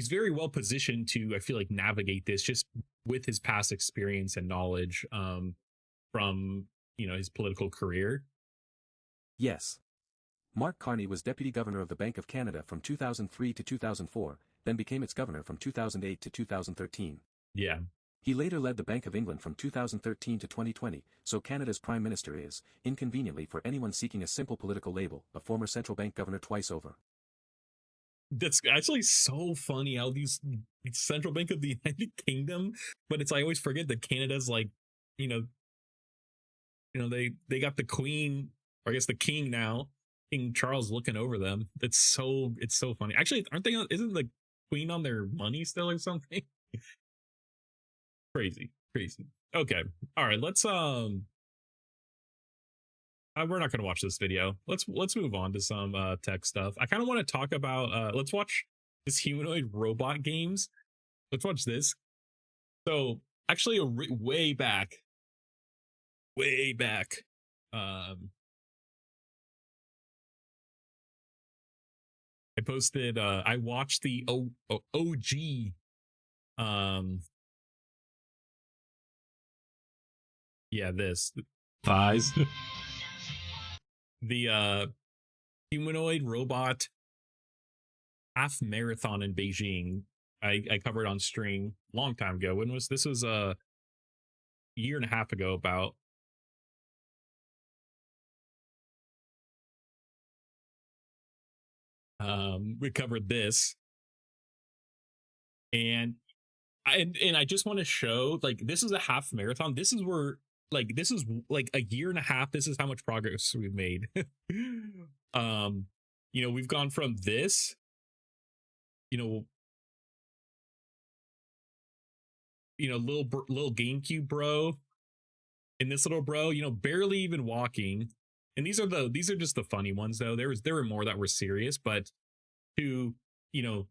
very well positioned to, I feel like, navigate this just with his past experience and knowledge from his political career. Yes. Mark Carney was deputy governor of the Bank of Canada from 2003 to 2004, then became its governor from 2008 to 2013. Yeah. He later led the Bank of England from 2013 to 2020, so Canada's prime minister is, inconveniently for anyone seeking a simple political label, a former central bank governor twice over. That's actually so funny how these central bank of the United Kingdom, but it's, I always forget that Canada's like, they got the Queen, or I guess the King now, King Charles, looking over them. It's so funny. Actually, aren't they? Isn't the Queen on their money still or something? Crazy. Okay, all right. Let's we're not gonna watch this video. Let's move on to some tech stuff. I kind of want to talk about let's watch this humanoid robot games. Let's watch this. So actually, way back, I posted, I watched the OG this thighs. The humanoid robot half marathon in Beijing. I covered on stream a long time ago. When was this? Was a year and a half ago about. We covered this, and I just want to show, like, this is a half marathon. This is where, like, this is like a year and a half. This is how much progress we've made. We've gone from this, little GameCube bro, and this little bro, barely even walking, And these are just the funny ones though. There were more that were serious, but to, you know,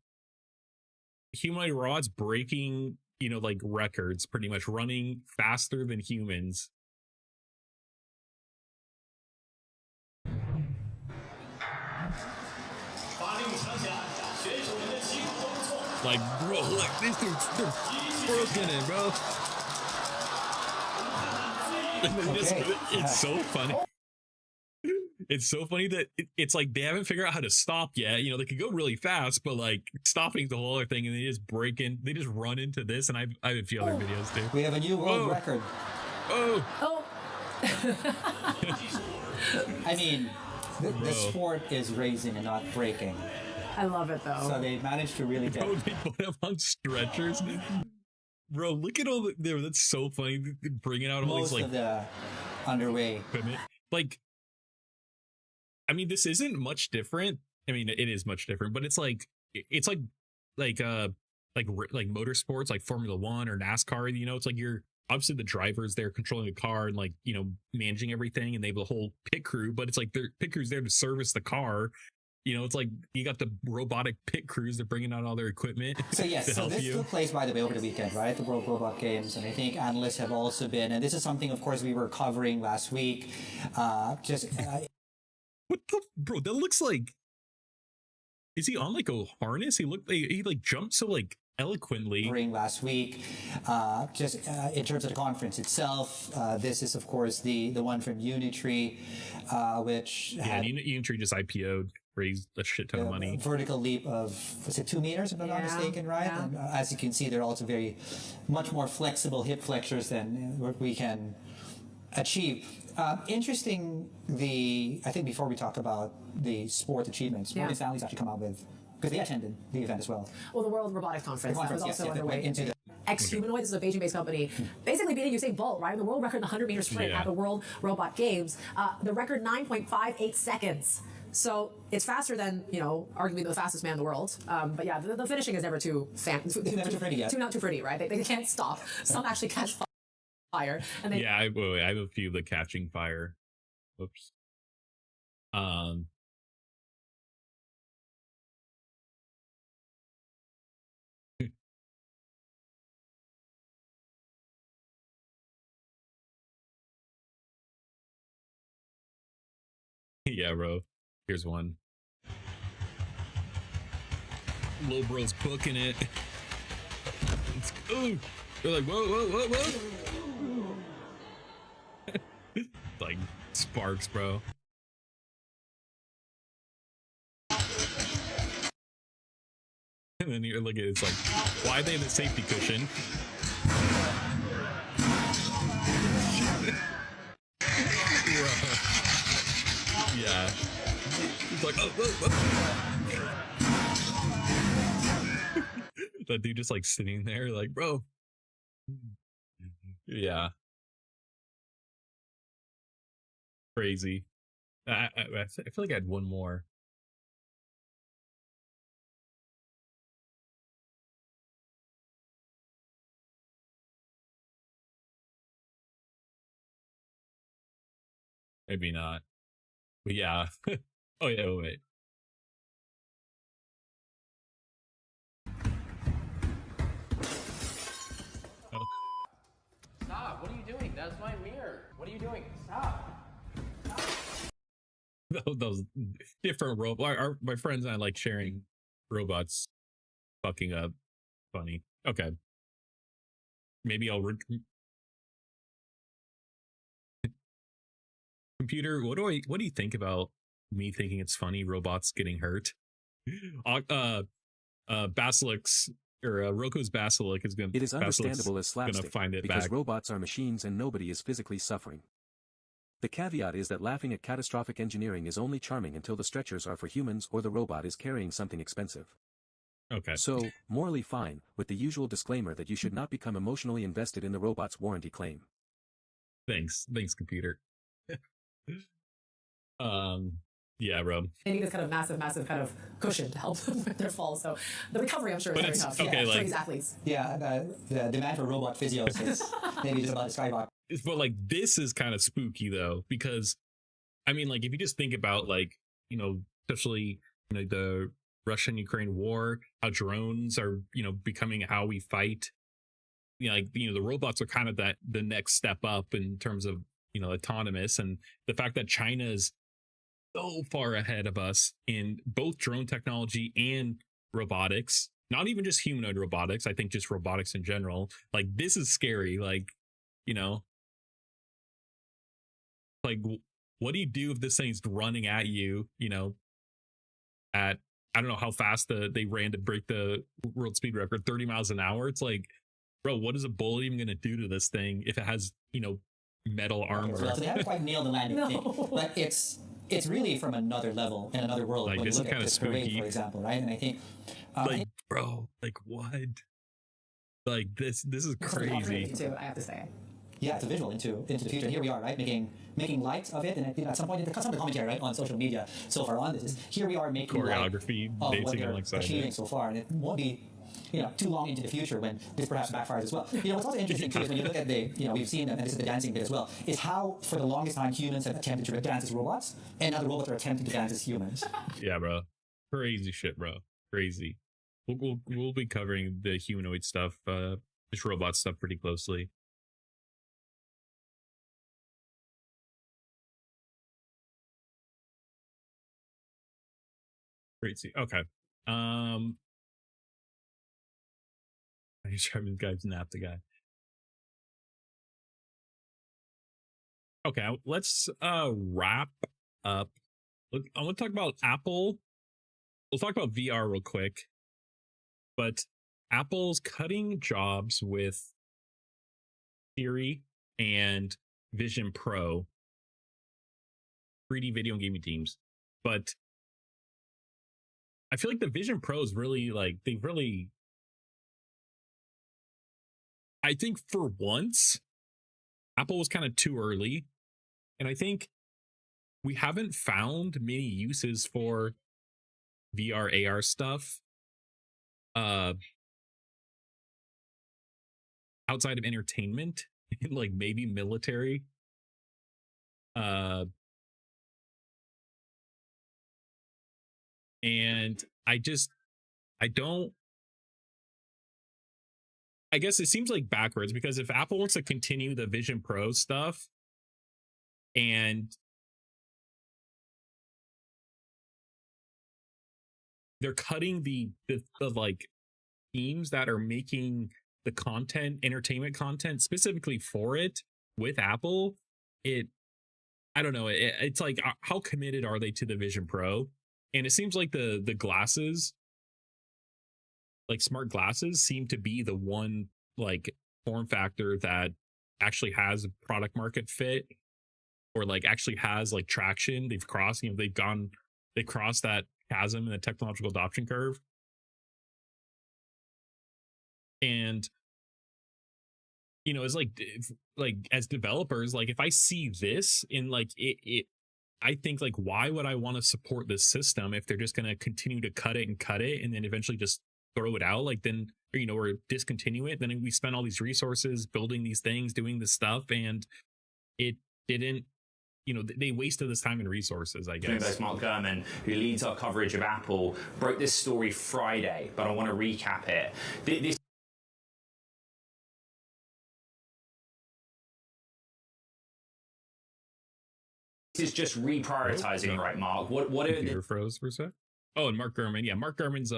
humanoid robots breaking, you know, like records, pretty much running faster than humans. Like, bro, like these dudes, they're broken it, bro. It's so funny. It's so funny that it's like they haven't figured out how to stop yet. You know, they could go really fast, but like stopping's the whole other thing, and they just they just run into this. And I have a few other videos too. We have a new world record. Oh. I mean, the sport is raising and not breaking. I love it though. So they managed to really get. Bro, they put them on stretchers. Bro, look at all the. That's so funny. Bringing out all most these like of the underway equipment. Like, I mean, this isn't much different. I mean, it is much different, but it's like motorsports, like Formula One or NASCAR. You know, it's like you're obviously the drivers there controlling the car and like, you know, managing everything, and they have the whole pit crew. But it's like their pit crew's there to service the car. You know, it's like you got the robotic pit crews. They're bringing out all their equipment. So yes, so this took place, by the way, over the weekend, right? The World Robot Games, and I think analysts have also been. And this is something, of course, we were covering last week. What the bro? That looks like. Is he on like a harness? He like jumped so like eloquently. Last week, in terms of the conference itself, this is of course the one from Unitree, which Unitree just IPO'd. Raised a shit ton of money. Vertical leap of, was it 2 meters, if I'm not mistaken, right? Yeah. And as you can see, they're also much more flexible hip flexors than what we can achieve. Interesting, I think before we talk about the sport achievements, Morgan Stanley's actually come out with, because they attended the event as well. Well, the World Robotics Conference that was also underway. Into the Ex-Humanoid, this is a Beijing-based company, basically beating Usain Bolt, right? The world record in the 100-meter sprint at the World Robot Games. The record 9.58 seconds. So it's faster than, you know, arguably the fastest man in the world. But yeah, the finishing is never too never too pretty yet. Not too pretty, right? They can't stop. Some actually catch fire. And I have a few that catching fire. Whoops. Yeah, bro. Here's one. Lil bro's booking it. They're like, whoa. Like sparks, bro. And then you're looking, it's like, why are they in the safety cushion? Yeah. It's like, that dude just like sitting there like, bro. Yeah. Crazy. I feel like I had one more. Maybe not. But yeah. Oh yeah, wait. Stop! What are you doing? That's my mirror. What are you doing? Stop! Those different robots. My friends and I like sharing robots fucking up. Funny. Okay. Maybe I'll computer, what do you think about me thinking it's funny robots getting hurt? Basilic's or Roko's Basilic is gonna. It is understandable as slapstick find it because back. robots are machines and nobody is physically suffering. The caveat is that laughing at catastrophic engineering is only charming until the stretchers are for humans or the robot is carrying something expensive. Okay. So, morally fine, with the usual disclaimer that you should not become emotionally invested in the robot's warranty claim. Thanks, computer. Yeah, bro. They need this kind of massive kind of cushion to help them with their fall. So the recovery, I'm sure, is very tough. Okay, for these athletes. Yeah, the demand for robot physios is maybe just about to skyrocket. But like, this is kind of spooky though, because I mean, like if you just think about like, especially the Russian-Ukraine war, how drones are, becoming how we fight. Like, the robots are kind of the next step up in terms of, autonomous, and the fact that China is so far ahead of us in both drone technology and robotics, not even just humanoid robotics, I think just robotics in general. Like, this is scary. Like, you know, like what do you do if this thing's running at you, at, I don't know how fast they ran to break the world speed record, 30 miles an hour. It's like, bro, what is a bullet even going to do to this thing if it has, metal armor? So they haven't quite nailed the landing thing, but it's really from another level and another world. Like, when this you is look kind at of this parade, spooky, for example, right? And I think, like, bro, like what? Like this is crazy too, I have to say. Yeah, it's a visual into the future. And here we are, right, making light of it. And at some point, some of the commentary, right, on social media so far on this is here we are making choreography light of what they're alongside achieving so far, and it won't be too long into the future when this perhaps backfires as well. What's also interesting too is when you look at we've seen, and this is the dancing bit as well, is how for the longest time humans have attempted to dance as robots, and now the robots are attempting to dance as humans. Yeah, bro, crazy shit, bro, crazy. We'll be covering the humanoid stuff, this robot stuff pretty closely. Crazy. Okay. I just trying to guys nap the guy. Okay, let's wrap up. Look, I want to talk about Apple. We'll talk about VR real quick. But Apple's cutting jobs with Siri and Vision Pro, 3D video and gaming teams. But I feel like the Vision Pro is really I think for once, Apple was kind of too early. And I think we haven't found many uses for VR, AR stuff outside of entertainment, like maybe military. And I guess it seems like backwards, because if Apple wants to continue the Vision Pro stuff and they're cutting the like teams that are making the content, entertainment content specifically for it with Apple, I don't know, it's like, how committed are they to the Vision Pro? And it seems like the glasses, like smart glasses, seem to be the one like form factor that actually has a product market fit, or like actually has like traction. They've crossed, they crossed that chasm in the technological adoption curve. And it's like as developers, like if I see this in like it I think like, why would I want to support this system if they're just going to continue to cut it and then eventually just throw it out, like then, or discontinue it? Then we spend all these resources building these things, doing this stuff, and it didn't, they wasted this time and resources, I guess. Bloomberg's Mark Gurman, who leads our coverage of Apple, broke this story Friday, but I want to recap it. This is just reprioritizing, right, Mark? What are the froze for a sec? Oh, and Mark Gurman. Yeah, Mark Gurman's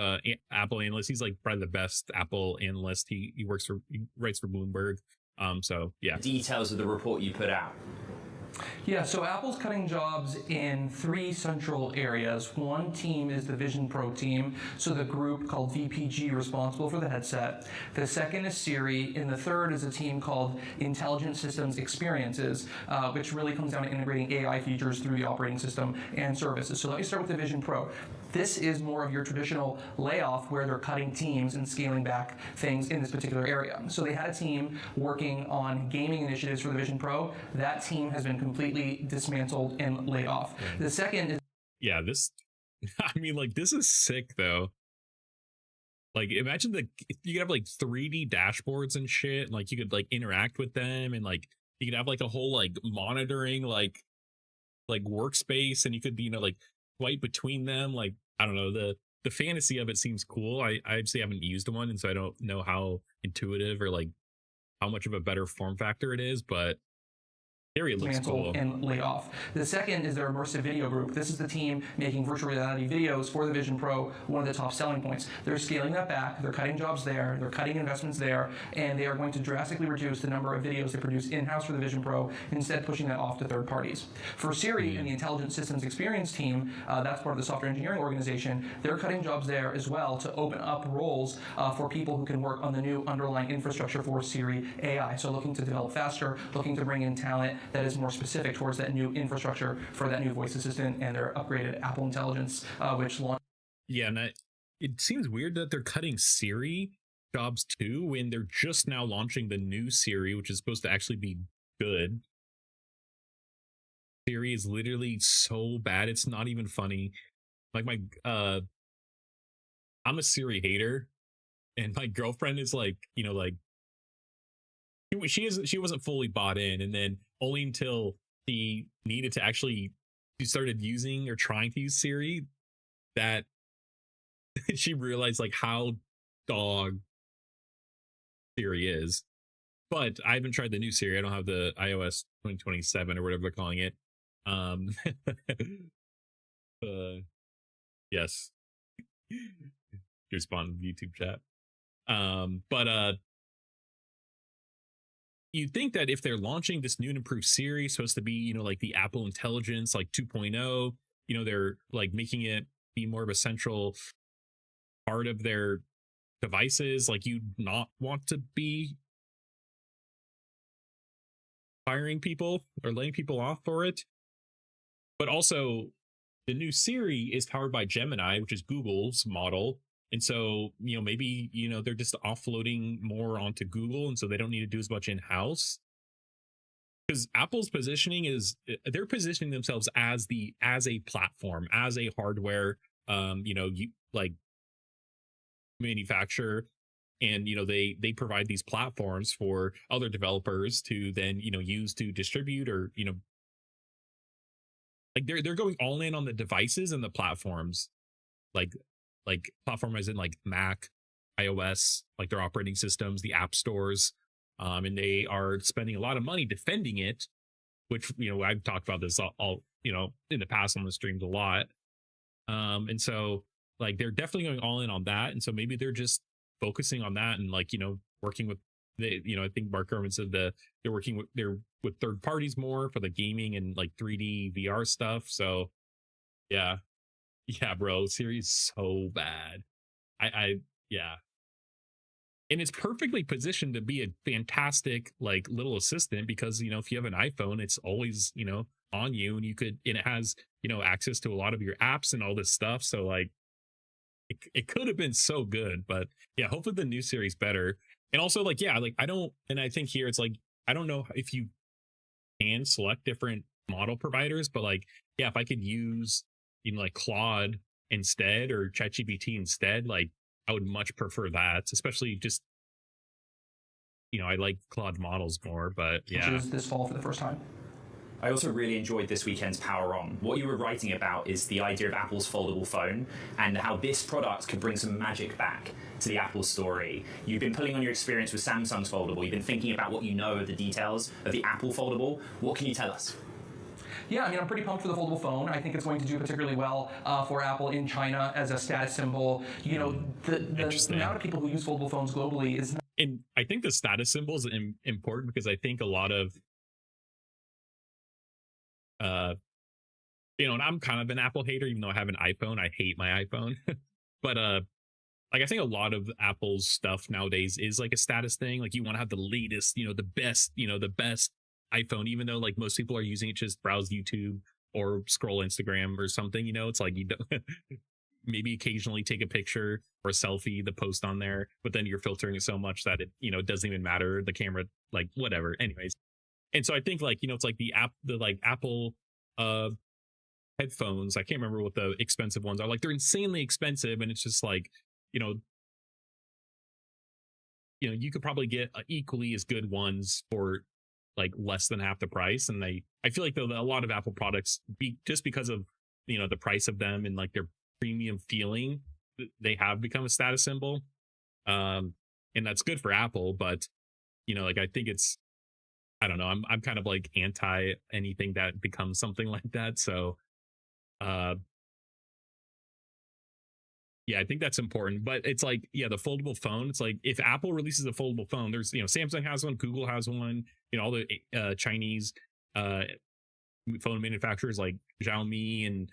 Apple analyst. He's like probably the best Apple analyst. He writes for Bloomberg. So yeah. Details of the report you put out. Yeah, so Apple's cutting jobs in 3 central areas. One team is the Vision Pro team, so the group called VPG responsible for the headset. The second is Siri, and the third is a team called Intelligent Systems Experiences, which really comes down to integrating AI features through the operating system and services. So let me start with the Vision Pro. This is more of your traditional layoff where they're cutting teams and scaling back things in this particular area. So they had a team working on gaming initiatives for the Vision Pro. That team has been completely dismantled and laid off. The second is... Yeah, this... I mean, like, this is sick, though. Like, imagine you could have, like, 3D dashboards and shit, and, like, you could, like, interact with them, and, like, you could have, like, a whole, like, monitoring, like, like workspace, and you could, like swipe between them. Like, I don't know, the fantasy of it seems cool. I obviously haven't used one, and so I don't know how intuitive or like how much of a better form factor it is, but it looks cool. And laid off. The second is their immersive video group. This is the team making virtual reality videos for the Vision Pro, one of the top selling points. They're scaling that back, they're cutting jobs there, they're cutting investments there, and they are going to drastically reduce the number of videos they produce in-house for the Vision Pro, instead pushing that off to third parties. For Siri and the Intelligent Systems Experience team, that's part of the software engineering organization, they're cutting jobs there as well to open up roles for people who can work on the new underlying infrastructure for Siri AI. So looking to develop faster, looking to bring in talent that is more specific towards that new infrastructure for that new voice assistant and their upgraded Apple Intelligence, which launched. Yeah, and it seems weird that they're cutting Siri jobs too when they're just now launching the new Siri, which is supposed to actually be good. Siri is literally so bad, it's not even funny. Like I'm a Siri hater, and my girlfriend is like, like she wasn't fully bought in, and then only until she needed to actually, she started using or trying to use Siri, that she realized like how dog Siri is. But I haven't tried the new Siri. I don't have the iOS 2027 or whatever they're calling it. Yes. Respond to YouTube chat. But you'd think that if they're launching this new and improved Siri, supposed to be, like the Apple Intelligence, like 2.0, they're like making it be more of a central part of their devices. Like, you'd not want to be firing people or laying people off for it. But also, the new Siri is powered by Gemini, which is Google's model. And so, maybe, they're just offloading more onto Google, and so they don't need to do as much in-house. Because Apple's positioning is, they're positioning themselves as a platform, as a hardware, manufacturer. And, they provide these platforms for other developers to then, use to distribute, or, like they're going all in on the devices and the platforms, like platform as in like Mac, iOS, like their operating systems, the app stores, and they are spending a lot of money defending it, which, I've talked about this all in the past on the streams a lot. And so like they're definitely going all in on that, and so maybe they're just focusing on that and like working with the I think Mark Gurman said they're working with third parties more for the gaming and like 3D VR stuff. So yeah, bro, Siri's so bad. Yeah. And it's perfectly positioned to be a fantastic like little assistant, because if you have an iPhone, it's always on you, and it has access to a lot of your apps and all this stuff. So like it could have been so good. But yeah, hopefully the new Siri's better. And also like, yeah, like I think here it's like, I don't know if you can select different model providers, but like, yeah, if I could use like Claude instead, or ChatGPT instead, like I would much prefer that, especially just I like Claude models more. But yeah, which is this fall for the first time. I also really enjoyed this weekend's Power On. What you were writing about is the idea of Apple's foldable phone and how this product could bring some magic back to the Apple story. You've been pulling on your experience with Samsung's foldable. You've been thinking about what you know of the details of the Apple foldable. What can you tell us? Yeah, I mean, I'm pretty pumped for the foldable phone. I think it's going to do particularly well for Apple in China as a status symbol. The amount of people who use foldable phones globally is not. And I think the status symbol is important, because I think a lot of and I'm kind of an Apple hater, even though I have an iPhone. I hate my iPhone. But like I think a lot of Apple's stuff nowadays is like a status thing. Like you want to have the latest, the best iPhone, even though like most people are using it to just browse YouTube or scroll Instagram or something. It's like you don't maybe occasionally take a picture or a selfie, the post on there, but then you're filtering it so much that it it doesn't even matter, the camera, like whatever. Anyways, and so I think like it's like the Apple headphones, I can't remember what the expensive ones are, like they're insanely expensive, and it's just like you could probably get equally as good ones for like less than half the price. And I feel like though that a lot of Apple products just because of, you know, the price of them and like their premium feeling, they have become a status symbol. And that's good for Apple, but you know, like I think it's, I don't know, I'm kind of like anti anything that becomes something like that. So yeah, I think that's important. But it's like, yeah, the foldable phone, it's like if Apple releases a foldable phone, there's, you know, Samsung has one, Google has one, you know, all the Chinese phone manufacturers like Xiaomi and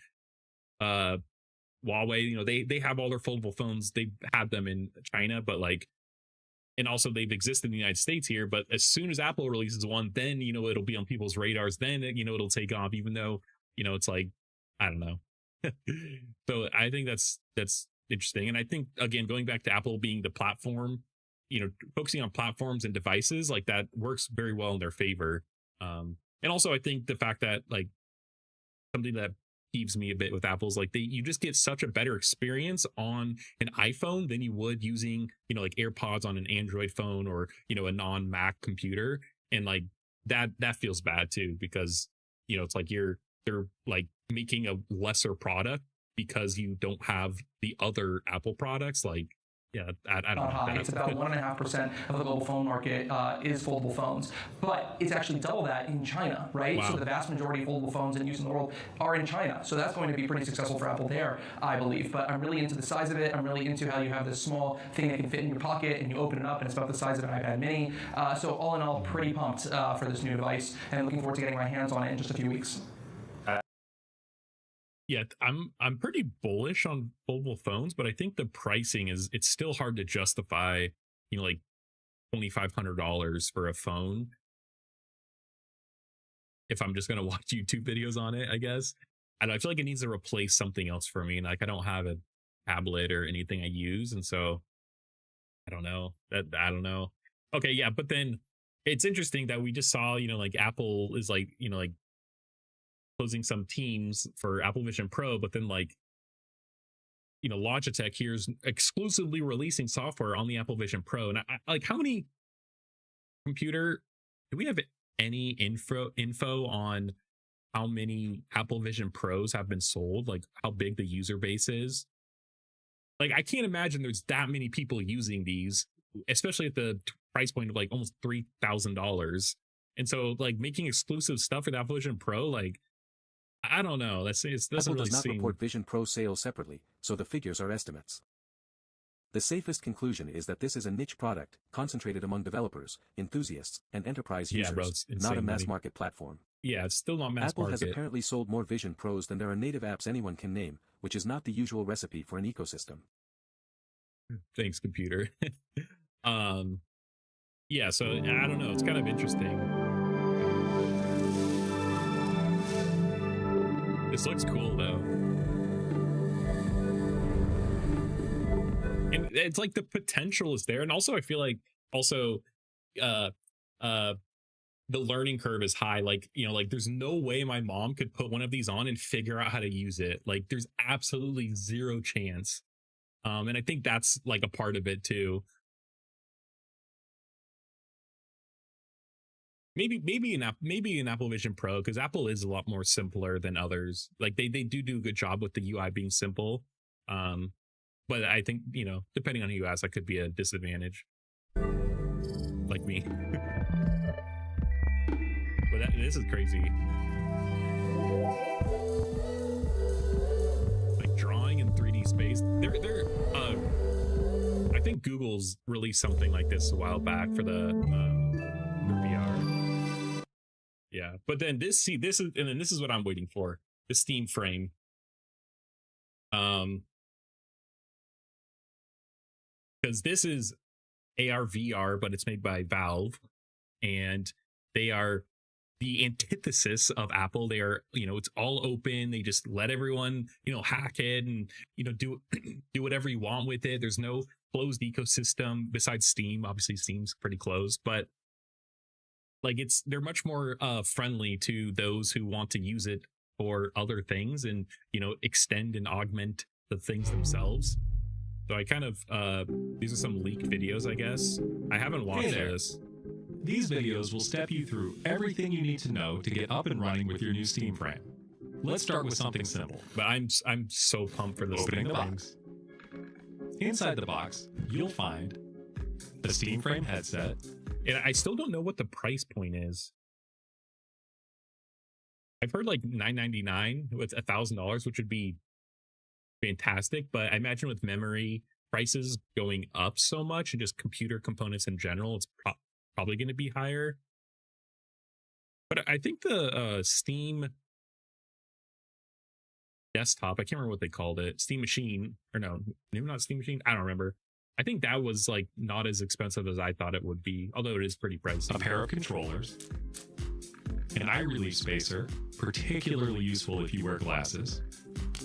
Huawei, you know, they have all their foldable phones. They've had them in China, but like, and also they've existed in the United States here. But as soon as Apple releases one, then, you know, it'll be on people's radars. Then, you know, it'll take off, even though, you know, it's like, I don't know. So I think that's interesting. And I think, again, going back to Apple being the platform, you know, focusing on platforms and devices, like that works very well in their favor. And also I think the fact that like something that peeves me a bit with Apple's like you just get such a better experience on an iPhone than you would using, you know, like AirPods on an Android phone or, you know, a non-Mac computer. And like that feels bad too, because, you know, it's like they're like making a lesser product because you don't have the other Apple products. Like, yeah, I don't know. It's about 1.5% of the global phone market is foldable phones, but it's actually double that in China, right? Wow. So the vast majority of foldable phones in use in the world are in China. So that's going to be pretty successful for Apple there, I believe. But I'm really into the size of it. I'm really into how you have this small thing that can fit in your pocket and you open it up and it's about the size of an iPad mini. So all in all, pretty pumped for this new device and looking forward to getting my hands on it in just a few weeks. Yeah, I'm pretty bullish on foldable phones, but I think the pricing it's still hard to justify, you know, like $2,500 for a phone. If I'm just gonna watch YouTube videos on it, I guess. I feel like it needs to replace something else for me. Like I don't have a tablet or anything I use, and so I don't know. I don't know. Okay, yeah, but then it's interesting that we just saw, you know, like Apple is like, you know, like closing some teams for Apple Vision Pro, but then like, you know, Logitech here is exclusively releasing software on the Apple Vision Pro. And I like, how many do we have any info on how many Apple Vision Pros have been sold? Like how big the user base is? Like, I can't imagine there's that many people using these, especially at the price point of like almost $3,000. And so like making exclusive stuff for the Apple Vision Pro, like, I don't know. Let's say it doesn't Apple really does not seem... report Vision Pro sales separately, so the figures are estimates. The safest conclusion is that this is a niche product, concentrated among developers, enthusiasts, and enterprise users, bro, it's not a insane mass money. market platform. Yeah, it's still not mass Apple market. has apparently sold more Vision Pros than there are native apps anyone can name, which is not the usual recipe for an ecosystem. Thanks, computer. Yeah, so I don't know. It's kind of interesting. This looks cool though. And it's like the potential is there. And also I feel like the learning curve is high. Like, you know, like there's no way my mom could put one of these on and figure out how to use it. Like there's absolutely zero chance. And I think that's like a part of it too. Maybe an Apple Vision Pro, because Apple is a lot more simpler than others. Like they do a good job with the UI being simple. But I think, you know, depending on who you ask, that could be a disadvantage. Like me. But this is crazy. Like drawing in 3D space. I think Google's released something like this a while back for the VR. Yeah, but then this is what I'm waiting for, the Steam frame. Because this is AR VR, but it's made by Valve, and they are the antithesis of Apple. They are, you know, it's all open. They just let everyone, you know, hack it and, you know, do whatever you want with it. There's no closed ecosystem besides Steam. Obviously, Steam's pretty closed, but like they're much more friendly to those who want to use it for other things and, you know, extend and augment the things themselves. So I kind of these are some leaked videos, I guess. I haven't watched this. These videos will step you through everything you need to know to get up and running with your new Steam frame. Let's start with something simple. But I'm so pumped for this. Opening the box. Inside the box, you'll find the Steam frame headset. And I still don't know what the price point is. I've heard like $999 with $1,000, which would be fantastic. But I imagine with memory prices going up so much and just computer components in general, it's probably going to be higher. But I think the Steam desktop, I can't remember what they called it, Steam Machine, or no, maybe not Steam Machine, I don't remember. I think that was like not as expensive as I thought it would be, although it is pretty pricey. A pair of controllers, an eye relief spacer, particularly useful if you wear glasses,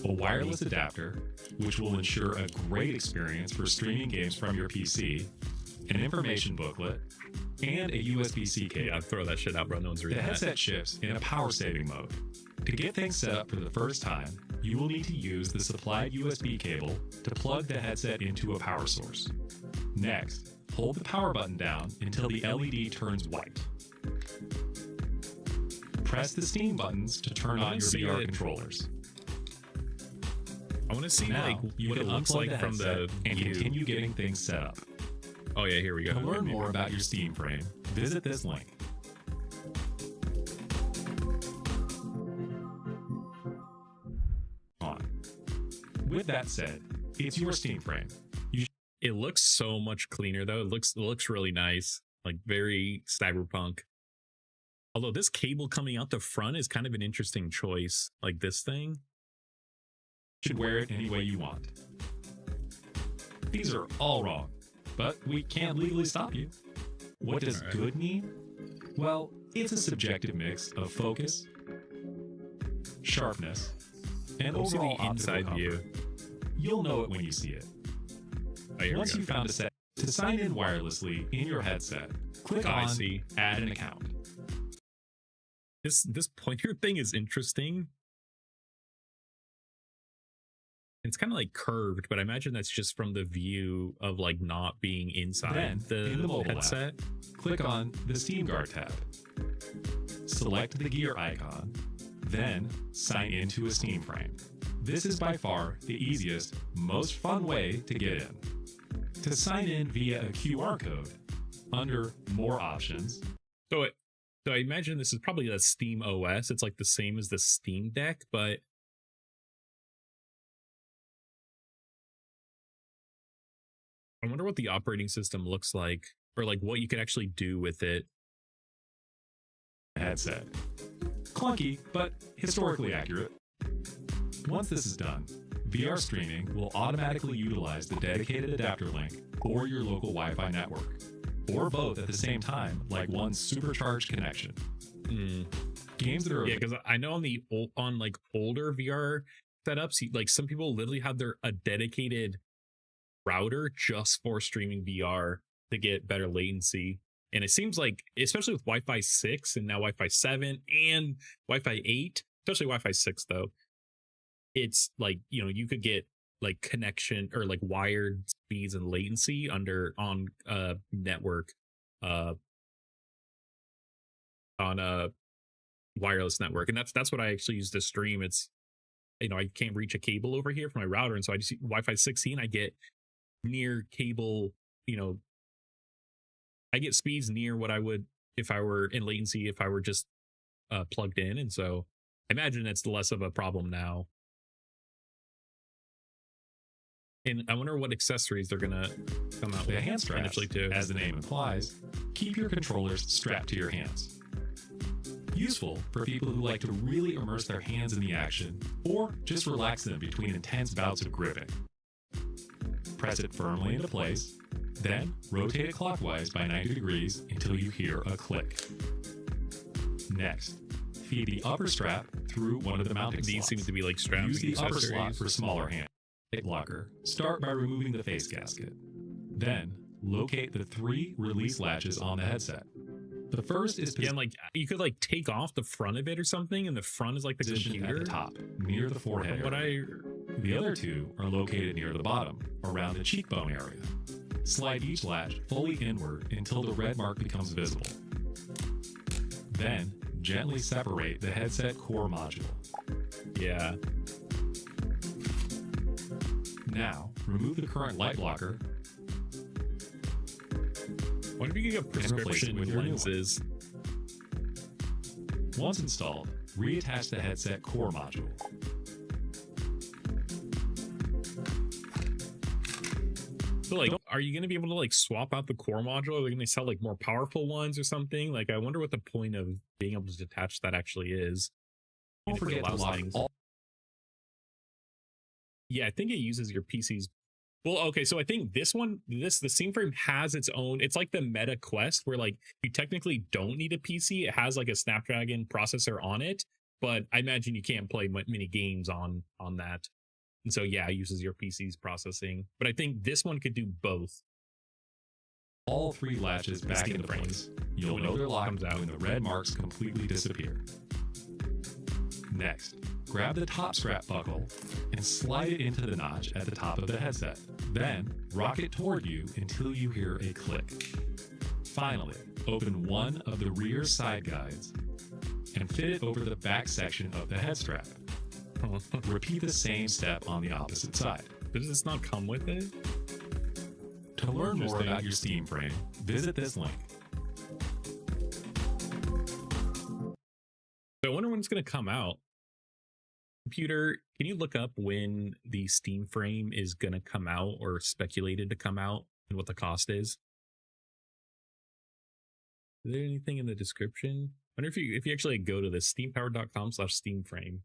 a wireless adapter, which will ensure a great experience for streaming games from your PC, an information booklet, and a USB-C cable. Yeah, throw that shit out, bro. No one's reading The headset shifts in a power-saving mode. To get things set up for the first time, you will need to use the supplied USB cable to plug the headset into a power source. Next, hold the power button down until the LED turns white. Press the Steam buttons to turn on your VR controllers. I want to see Now, like you what can it looks unplug like the from the headset and view. continue getting things set up. Oh yeah, here we go. To learn more about your Steam frame, visit this link. With that said, it's your Steam frame. It looks so much cleaner though. It looks really nice, like very cyberpunk. Although this cable coming out the front is kind of an interesting choice, like this thing. You should wear it any way you want. These are all wrong, but we can't legally stop you. What does good mean? Well, it's a subjective mix of focus, sharpness, and overall the inside optical view. comfort. You'll know it when you see it. Once you've found a set, to sign in wirelessly in your headset, click on Add an Account. This pointer thing is interesting. It's kind of like curved, but I imagine that's just from the view of like not being inside Then, in the mobile headset. app, click on the Steam Guard tab. Select the gear icon, then sign into a Steam frame. This is by far the easiest, most fun way to get in. To sign in via a QR code, under More Options. So I imagine this is probably the Steam OS. It's like the same as the Steam Deck, but I wonder what the operating system looks like, or like what you could actually do with it. Headset. Clunky, but historically accurate. Once this is done, VR streaming will automatically utilize the dedicated adapter link or your local Wi-Fi network, or both at the same time, like one supercharged connection. Games that are because I know on like older VR setups, like some people literally have a dedicated router just for streaming VR to get better latency. And it seems like, especially with Wi-Fi 6 and now Wi-Fi 7 and Wi-Fi 8, especially Wi-Fi 6 though, it's like, you know, you could get like connection or like wired speeds and latency on a network, on a wireless network. And that's what I actually use to stream. It's, you know, I can't reach a cable over here from my router. And so I just Wi-Fi 16, I get near cable, you know, I get speeds near what I would if I were in latency, if I were just plugged in. And so I imagine it's less of a problem now. And I wonder what accessories they're gonna come out with. The hand straps, too. as the name implies, keep your controllers strapped to your hands. Useful for people who like to really immerse their hands in the action, or just relax them between intense bouts of gripping. Press it firmly into place, then rotate it clockwise by 90 degrees until you hear a click. Next, feed the upper strap through one of the mounting slots. These seem to be like straps. Use the upper slot for smaller hand blocker. Start by removing the face gasket. Then, locate the 3 release latches on the headset. The first is and like you could like take off the front of it or something, and the front is like the positioned computer at the top, near the forehead area. The other 2 are located near the bottom, around the cheekbone area. Slide each latch fully inward until the red mark becomes visible. Then, gently separate the headset core module. Yeah. Now, remove the current light blocker. Wonder if you can get prescription with your new one. lenses. Once installed, reattach the headset core module. So like, are you going to be able to like swap out the core module? Are they going to sell like more powerful ones or something? Like, I wonder what the point of being able to detach that actually is. Don't If it forget to allows lock things. all. Yeah, I think it uses your PC's. Well, okay, so I think this one, the Steam Frame has its own. It's like the Meta Quest, where like you technically don't need a PC. It has like a Snapdragon processor on it, but I imagine you can't play many games on that. And so yeah, it uses your PC's processing. But I think this one could do both. All three latches back Steam into place. frames. You'll When know it they're locked comes out. when the red marks completely disappear. Next, grab the top strap buckle and slide it into the notch at the top of the headset. Then, rock it toward you until you hear a click. Finally, open one of the rear side guides and fit it over the back section of the head strap. Repeat the same step on the opposite side. Does this not come with it? To learn more about your Steam Frame, visit this link. So I wonder when it's going to come out. Computer, can you look up when the Steam Frame is going to come out or speculated to come out and what the cost is? Is there anything in the description? I wonder if you actually go to this steampower.com/steamframe.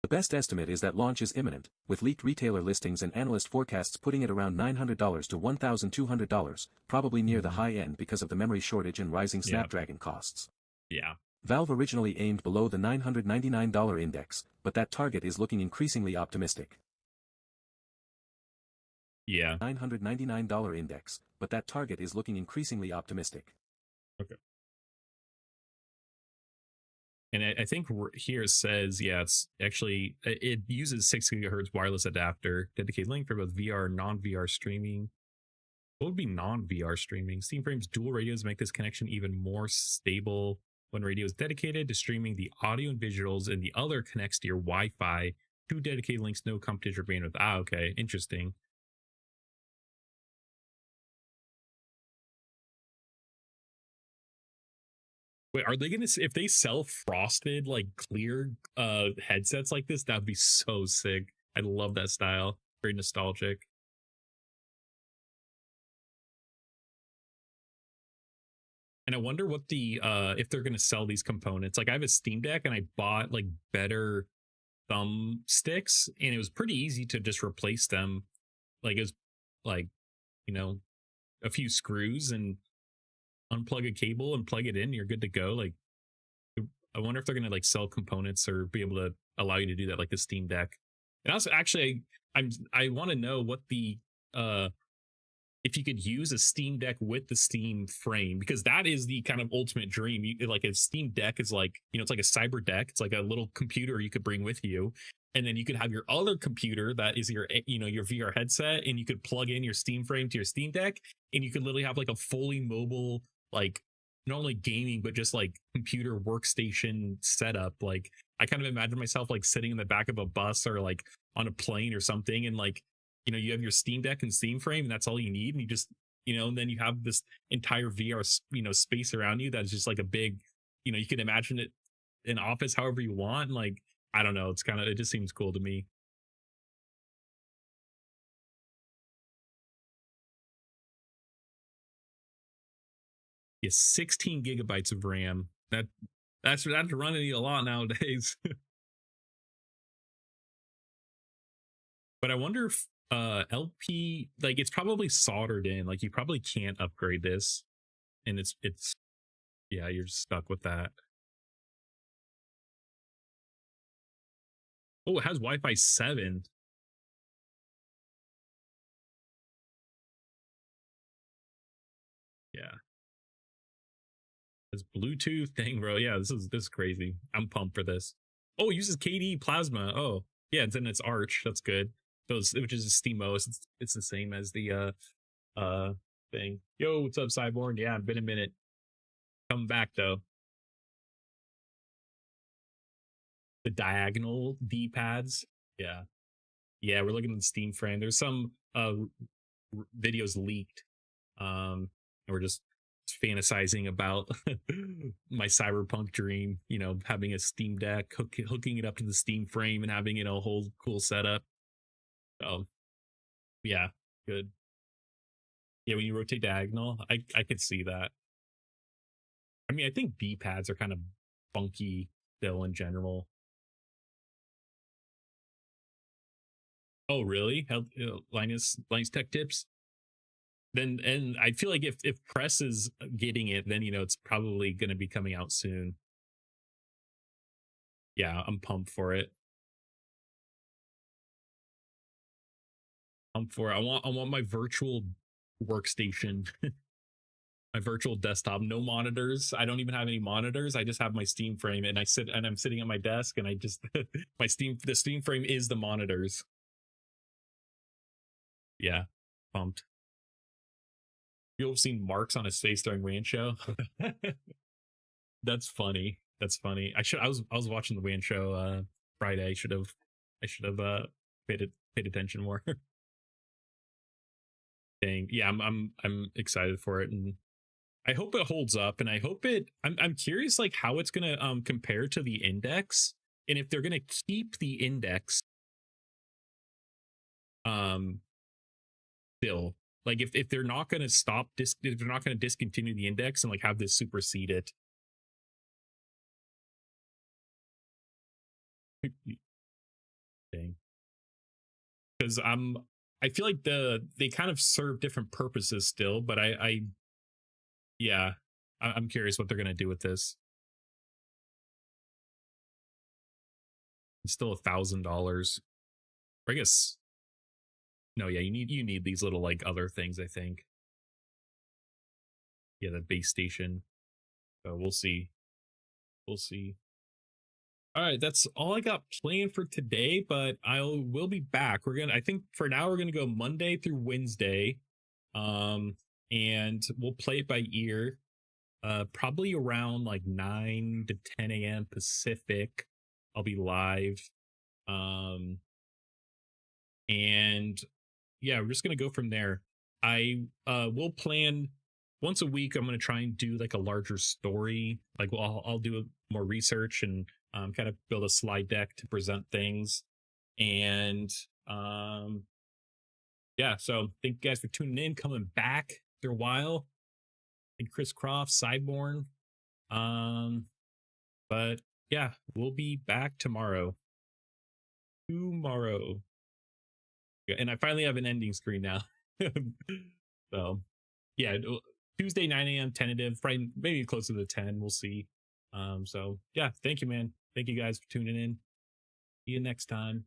The best estimate is that launch is imminent, with leaked retailer listings and analyst forecasts putting it around $900 to $1,200, probably near the high end because of the memory shortage and rising Snapdragon costs. Yeah. Valve originally aimed below the $999 index, but that target is looking increasingly optimistic. Yeah. $999 index, but that target is looking increasingly optimistic. Okay. And I think here it says, yeah, it's actually, it uses 6 gigahertz wireless adapter, dedicated link for both VR and non-VR streaming. What would be non-VR streaming? Steam Frame's dual radios make this connection even more stable. One radio is dedicated to streaming the audio and visuals, and the other connects to your Wi-Fi. 2 dedicated links, no competition for bandwidth. Ah, okay, interesting. Wait, are they gonna, if they sell frosted like clear headsets like this, that'd be so sick. I love that style. Very nostalgic. And I wonder what the if they're gonna sell these components. Like I have a Steam Deck and I bought like better thumb sticks, and it was pretty easy to just replace them. Like it was like, you know, a few screws and unplug a cable and plug it in, you're good to go. Like I wonder if they're gonna like sell components or be able to allow you to do that like the Steam Deck. And also actually I want to know what the if you could use a Steam Deck with the Steam Frame, because that is the kind of ultimate dream. Like a Steam Deck is like, you know, it's like a cyber deck. It's like a little computer you could bring with you, and then you could have your other computer that is your, you know, your VR headset, and you could plug in your Steam Frame to your Steam Deck, and you could literally have like a fully mobile, like not only gaming but just like computer workstation setup. Like I kind of imagine myself like sitting in the back of a bus or like on a plane or something, and like, you know, you have your Steam Deck and Steam Frame, and that's all you need. And you just, you know, and then you have this entire VR, you know, space around you that's just like a big, you know, you can imagine it in office however you want. And like, I don't know, it's kind of, it just seems cool to me. Yeah, 16 gigabytes of RAM. That's running a lot nowadays. But I wonder if LP, like it's probably soldered in, like you probably can't upgrade this, and it's yeah, you're just stuck with that. Oh, it has Wi-Fi 7. Yeah, this Bluetooth thing, bro. Yeah, this is crazy. I'm pumped for this. Oh, it uses KD plasma. Oh, Yeah, it's in its Arch. That's good. Those, which is a Steam OS. It's the same as the thing. Yo, what's up, Cyborg? Yeah, been a minute. Come back though. The diagonal D pads. Yeah, yeah. We're looking at the Steam frame. There's some videos leaked. And we're just fantasizing about my cyberpunk dream. You know, having a Steam Deck, hooking it up to the Steam frame, and having, you know, a whole cool setup. So, yeah, good. Yeah, when you rotate diagonal, I could see that. I mean, I think D pads are kind of funky still in general. Oh, really? Linus Tech Tips? Then, and I feel like if Press is getting it, then, you know, it's probably going to be coming out soon. Yeah, I'm pumped for it. I'm for it. I want my virtual workstation. My virtual desktop, no monitors. I don't even have any monitors. I just have my Steam frame, and I'm sitting at my desk, and I just the Steam frame is the monitors. Yeah, pumped. You'll have seen marks on his face during WAN show. That's funny. That's funny. I was watching the WAN show Friday. I should have paid attention more. Dang. Yeah, I'm excited for it, and I hope it holds up, and I hope I'm curious like how it's gonna compare to the Index, and if they're gonna keep the Index still. Like if they're not gonna if they're not gonna discontinue the Index and like have this supersede it. Dang. Because I feel like they kind of serve different purposes still, but yeah, I'm curious what they're gonna do with this. It's still $1,000. I guess no, yeah, you need these little like other things, I think. Yeah, the base station. So we'll see. We'll see. All right, that's all I got planned for today, but will be back. I think for now we're gonna go Monday through Wednesday. And we'll play it by ear. Probably around like 9 to 10 a.m. Pacific. I'll be live. And yeah, we're just gonna go from there. I will plan once a week. I'm gonna try and do like a larger story. Like, well, I'll do more research and kind of build a slide deck to present things. And yeah, so thank you guys for tuning in, coming back after a while. And Chris Croft, Cyborn. But yeah, we'll be back tomorrow. Yeah, and I finally have an ending screen now. So yeah, Tuesday 9 a.m. tentative, probably maybe closer to 10. We'll see. So yeah, thank you, man. Thank you guys for tuning in. See you next time.